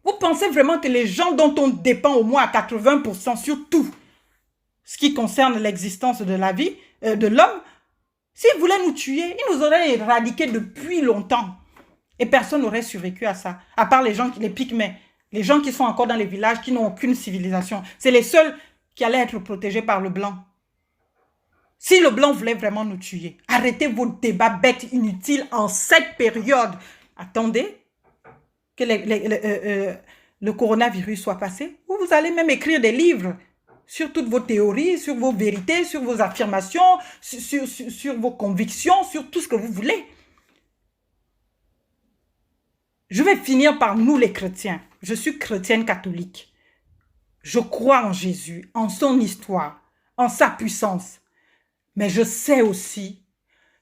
Vous pensez vraiment que les gens dont on dépend au moins à 80% sur tout, ce qui concerne l'existence de la vie, de l'homme, s'ils voulaient nous tuer, ils nous auraient éradiqués depuis longtemps. Et personne n'aurait survécu à ça, à part les pygmées, les gens qui sont encore dans les villages, qui n'ont aucune civilisation. C'est les seuls qui allaient être protégés par le blanc. Si le blanc voulait vraiment nous tuer, arrêtez vos débats bêtes inutiles en cette période. Attendez que le coronavirus soit passé, ou vous allez même écrire des livres sur toutes vos théories, sur vos vérités, sur vos affirmations, sur vos convictions, sur tout ce que vous voulez. Je vais finir par nous les chrétiens. Je suis chrétienne catholique. Je crois en Jésus, en son histoire, en sa puissance. Mais je sais aussi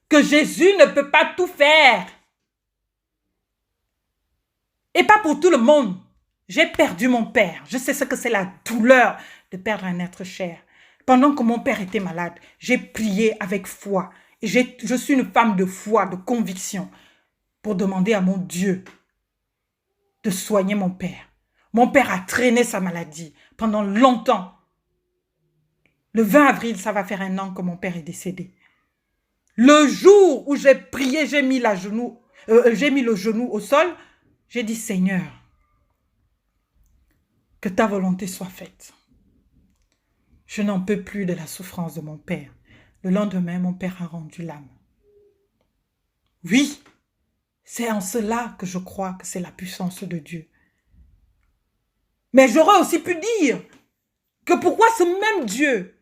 que Jésus ne peut pas tout faire. Et pas pour tout le monde. J'ai perdu mon père. Je sais ce que c'est la douleur de perdre un être cher. Pendant que mon père était malade, j'ai prié avec foi. Et je suis une femme de foi, de conviction, pour demander à mon Dieu de soigner mon père. Mon père a traîné sa maladie pendant longtemps. Le 20 avril, ça va faire 1 an que mon père est décédé. Le jour où j'ai prié, j'ai mis le genou au sol, j'ai dit, Seigneur, que ta volonté soit faite. Je n'en peux plus de la souffrance de mon père. Le lendemain, mon père a rendu l'âme. Oui, c'est en cela que je crois que c'est la puissance de Dieu. Mais j'aurais aussi pu dire que pourquoi ce même Dieu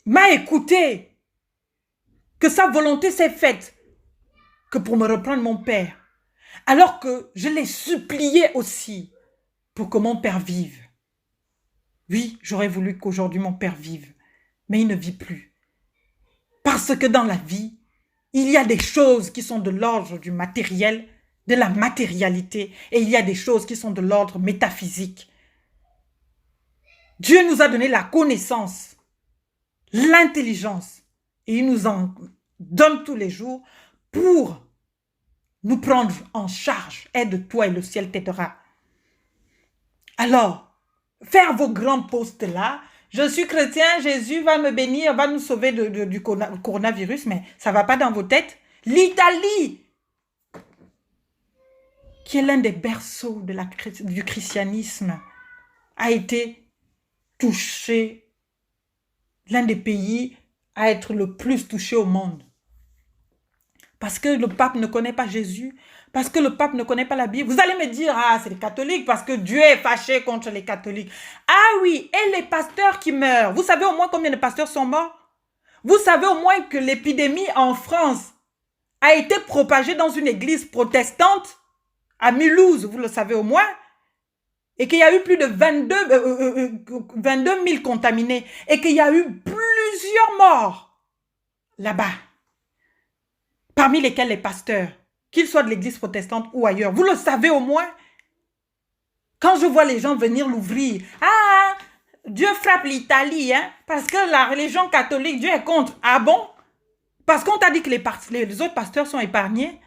m'a écouté, que sa volonté s'est faite, que pour me reprendre mon père, alors que je l'ai supplié aussi pour que mon père vive. Oui, j'aurais voulu qu'aujourd'hui mon père vive, mais il ne vit plus. Parce que dans la vie, il y a des choses qui sont de l'ordre du matériel, de la matérialité, et il y a des choses qui sont de l'ordre métaphysique. Dieu nous a donné la connaissance, l'intelligence, et il nous en donne tous les jours pour nous prendre en charge. Aide-toi et le ciel t'aidera. Alors, faire vos grands postes là, je suis chrétien, Jésus va me bénir, va nous sauver du coronavirus, mais ça ne va pas dans vos têtes. L'Italie, qui est l'un des berceaux du christianisme, a été touché, l'un des pays à être le plus touché au monde. Parce que le pape ne connaît pas Jésus, parce que le pape ne connaît pas la Bible. Vous allez me dire, ah, c'est les catholiques, parce que Dieu est fâché contre les catholiques. Ah oui, et les pasteurs qui meurent. Vous savez au moins combien de pasteurs sont morts? Vous savez au moins que l'épidémie en France a été propagée dans une église protestante à Mulhouse, vous le savez au moins, et qu'il y a eu plus de 22 000 contaminés, et qu'il y a eu plusieurs morts là-bas, parmi lesquels les pasteurs, qu'ils soient de l'église protestante ou ailleurs. Vous le savez au moins. Quand je vois les gens venir l'ouvrir, ah, Dieu frappe l'Italie, hein, parce que la religion catholique, Dieu est contre. Ah bon? Parce qu'on t'a dit que les autres pasteurs sont épargnés?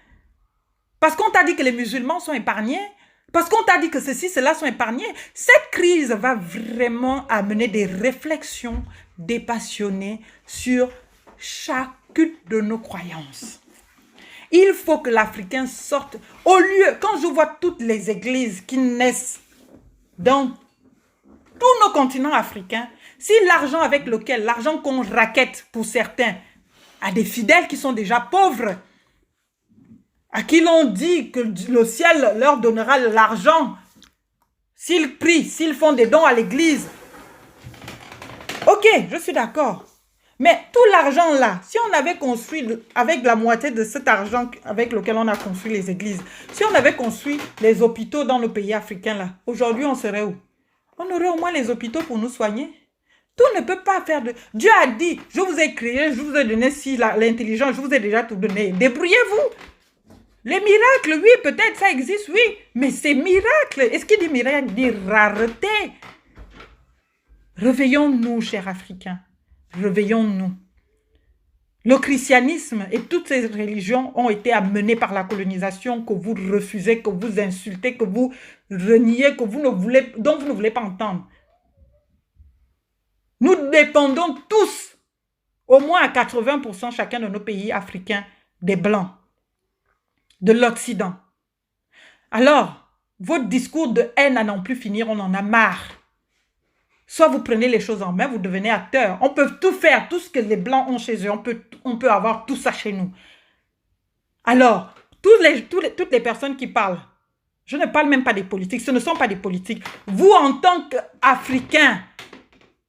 Parce qu'on t'a dit que les musulmans sont épargnés? Parce qu'on t'a dit que ceci, cela sont épargnés? Cette crise va vraiment amener des réflexions dépassionnées sur chacune de nos croyances. Il faut que l'Africain sorte. Au lieu, quand je vois toutes les églises qui naissent dans tous nos continents africains, si l'argent avec lequel, l'argent qu'on raquette pour certains, à des fidèles qui sont déjà pauvres, à qui l'on dit que le ciel leur donnera l'argent, s'ils prient, s'ils font des dons à l'église, ok, je suis d'accord. Mais tout l'argent là, si on avait construit, avec la moitié de cet argent avec lequel on a construit les églises, si on avait construit les hôpitaux dans le pays africain là, aujourd'hui on serait où? On aurait au moins les hôpitaux pour nous soigner. Tout ne peut pas faire de... Dieu a dit, je vous ai créé, je vous ai donné l'intelligence, je vous ai déjà tout donné. Débrouillez-vous. Les miracles, oui, peut-être ça existe, oui. Mais ces miracles, est-ce qu'il dit miracle? Il dit rareté. Réveillons-nous, chers Africains. Réveillons-nous. Le christianisme et toutes ces religions ont été amenées par la colonisation que vous refusez, que vous insultez, que vous reniez, dont vous ne voulez pas entendre. Nous dépendons tous, au moins à 80% chacun de nos pays africains, des Blancs, de l'Occident. Alors, votre discours de haine à n'en plus finir, on en a marre. Soit vous prenez les choses en main, vous devenez acteur. On peut tout faire, tout ce que les Blancs ont chez eux, on peut avoir tout ça chez nous. Alors, toutes les personnes qui parlent, je ne parle même pas des politiques, ce ne sont pas des politiques. Vous, en tant qu'Africains,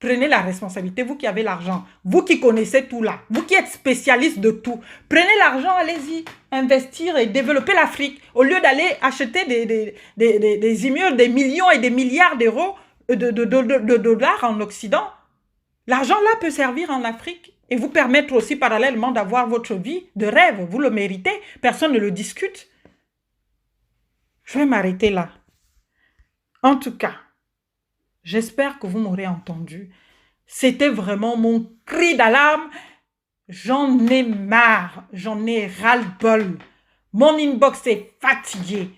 prenez la responsabilité, vous qui avez l'argent, vous qui connaissez tout là, vous qui êtes spécialiste de tout. Prenez l'argent, allez-y, investir et développer l'Afrique. Au lieu d'aller acheter des immeubles, des millions et des milliards d'euros, de dollars en Occident, l'argent là peut servir en Afrique et vous permettre aussi parallèlement d'avoir votre vie de rêve. Vous le méritez, personne ne le discute. Je vais m'arrêter là. En tout cas, j'espère que vous m'aurez entendu. C'était vraiment mon cri d'alarme. J'en ai marre, j'en ai ras-le-bol. Mon inbox est fatigué.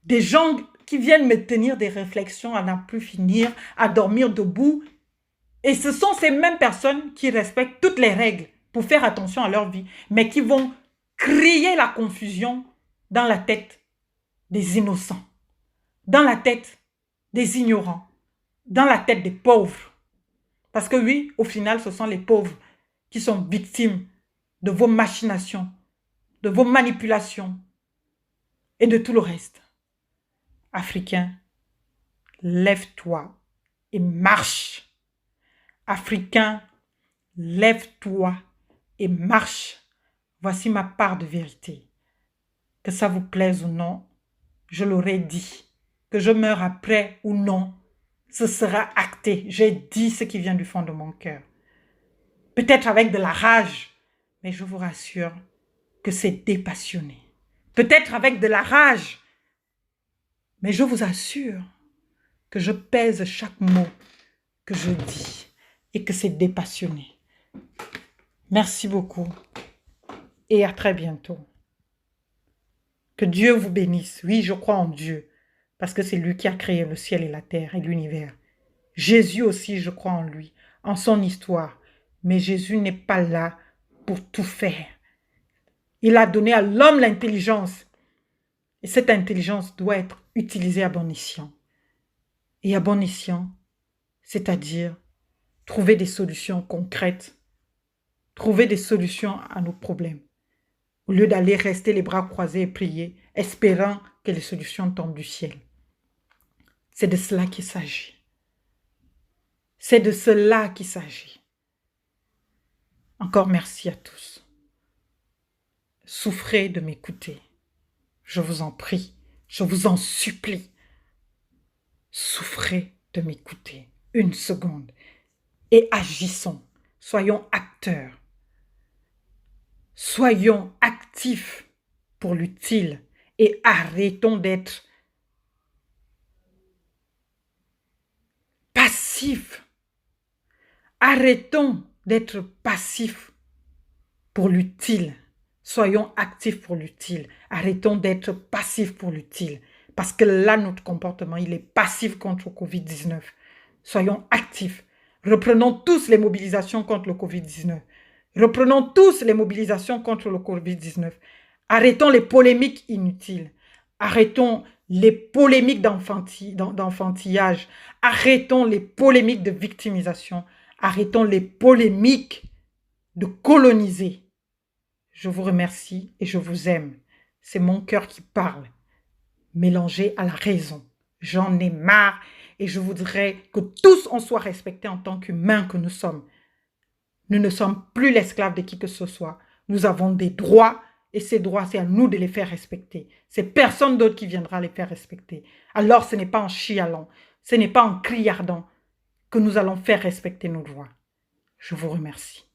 Des gens qui viennent me tenir des réflexions à n'en plus finir, à dormir debout. Et ce sont ces mêmes personnes qui respectent toutes les règles pour faire attention à leur vie, mais qui vont crier la confusion dans la tête des innocents, dans la tête des ignorants, dans la tête des pauvres. Parce que oui, au final, ce sont les pauvres qui sont victimes de vos machinations, de vos manipulations et de tout le reste. Africain, lève-toi et marche. Africain, lève-toi et marche. Voici ma part de vérité. Que ça vous plaise ou non, je l'aurais dit. Que je meure après ou non, ce sera acté. J'ai dit ce qui vient du fond de mon cœur. Peut-être avec de la rage, mais je vous rassure que c'est dépassionné. Peut-être avec de la rage, mais je vous assure que je pèse chaque mot que je dis et que c'est dépassionné. Merci beaucoup et à très bientôt. Que Dieu vous bénisse. Oui, je crois en Dieu parce que c'est lui qui a créé le ciel et la terre et l'univers. Jésus aussi, je crois en lui, en son histoire. Mais Jésus n'est pas là pour tout faire. Il a donné à l'homme l'intelligence. Et cette intelligence doit être utilisée à bon escient. Et à bon escient, c'est-à-dire trouver des solutions concrètes, trouver des solutions à nos problèmes, au lieu d'aller rester les bras croisés et prier, espérant que les solutions tombent du ciel. C'est de cela qu'il s'agit. C'est de cela qu'il s'agit. Encore merci à tous. Souffrez de m'écouter. Je vous en prie, je vous en supplie. Souffrez de m'écouter une seconde et agissons. Soyons acteurs. Soyons actifs pour l'utile et arrêtons d'être passifs. Arrêtons d'être passifs pour l'utile. Soyons actifs pour l'utile. Arrêtons d'être passifs pour l'utile. Parce que là, notre comportement, il est passif contre le Covid-19. Soyons actifs. Reprenons tous les mobilisations contre le Covid-19. Reprenons tous les mobilisations contre le Covid-19. Arrêtons les polémiques inutiles. Arrêtons les polémiques d'enfantillage. Arrêtons les polémiques de victimisation. Arrêtons les polémiques de coloniser. Je vous remercie et je vous aime. C'est mon cœur qui parle, mélangé à la raison. J'en ai marre et je voudrais que tous on soit respectés en tant qu'humains que nous sommes. Nous ne sommes plus l'esclave de qui que ce soit. Nous avons des droits et ces droits, c'est à nous de les faire respecter. C'est personne d'autre qui viendra les faire respecter. Alors ce n'est pas en chialant, ce n'est pas en criardant que nous allons faire respecter notre voix. Je vous remercie.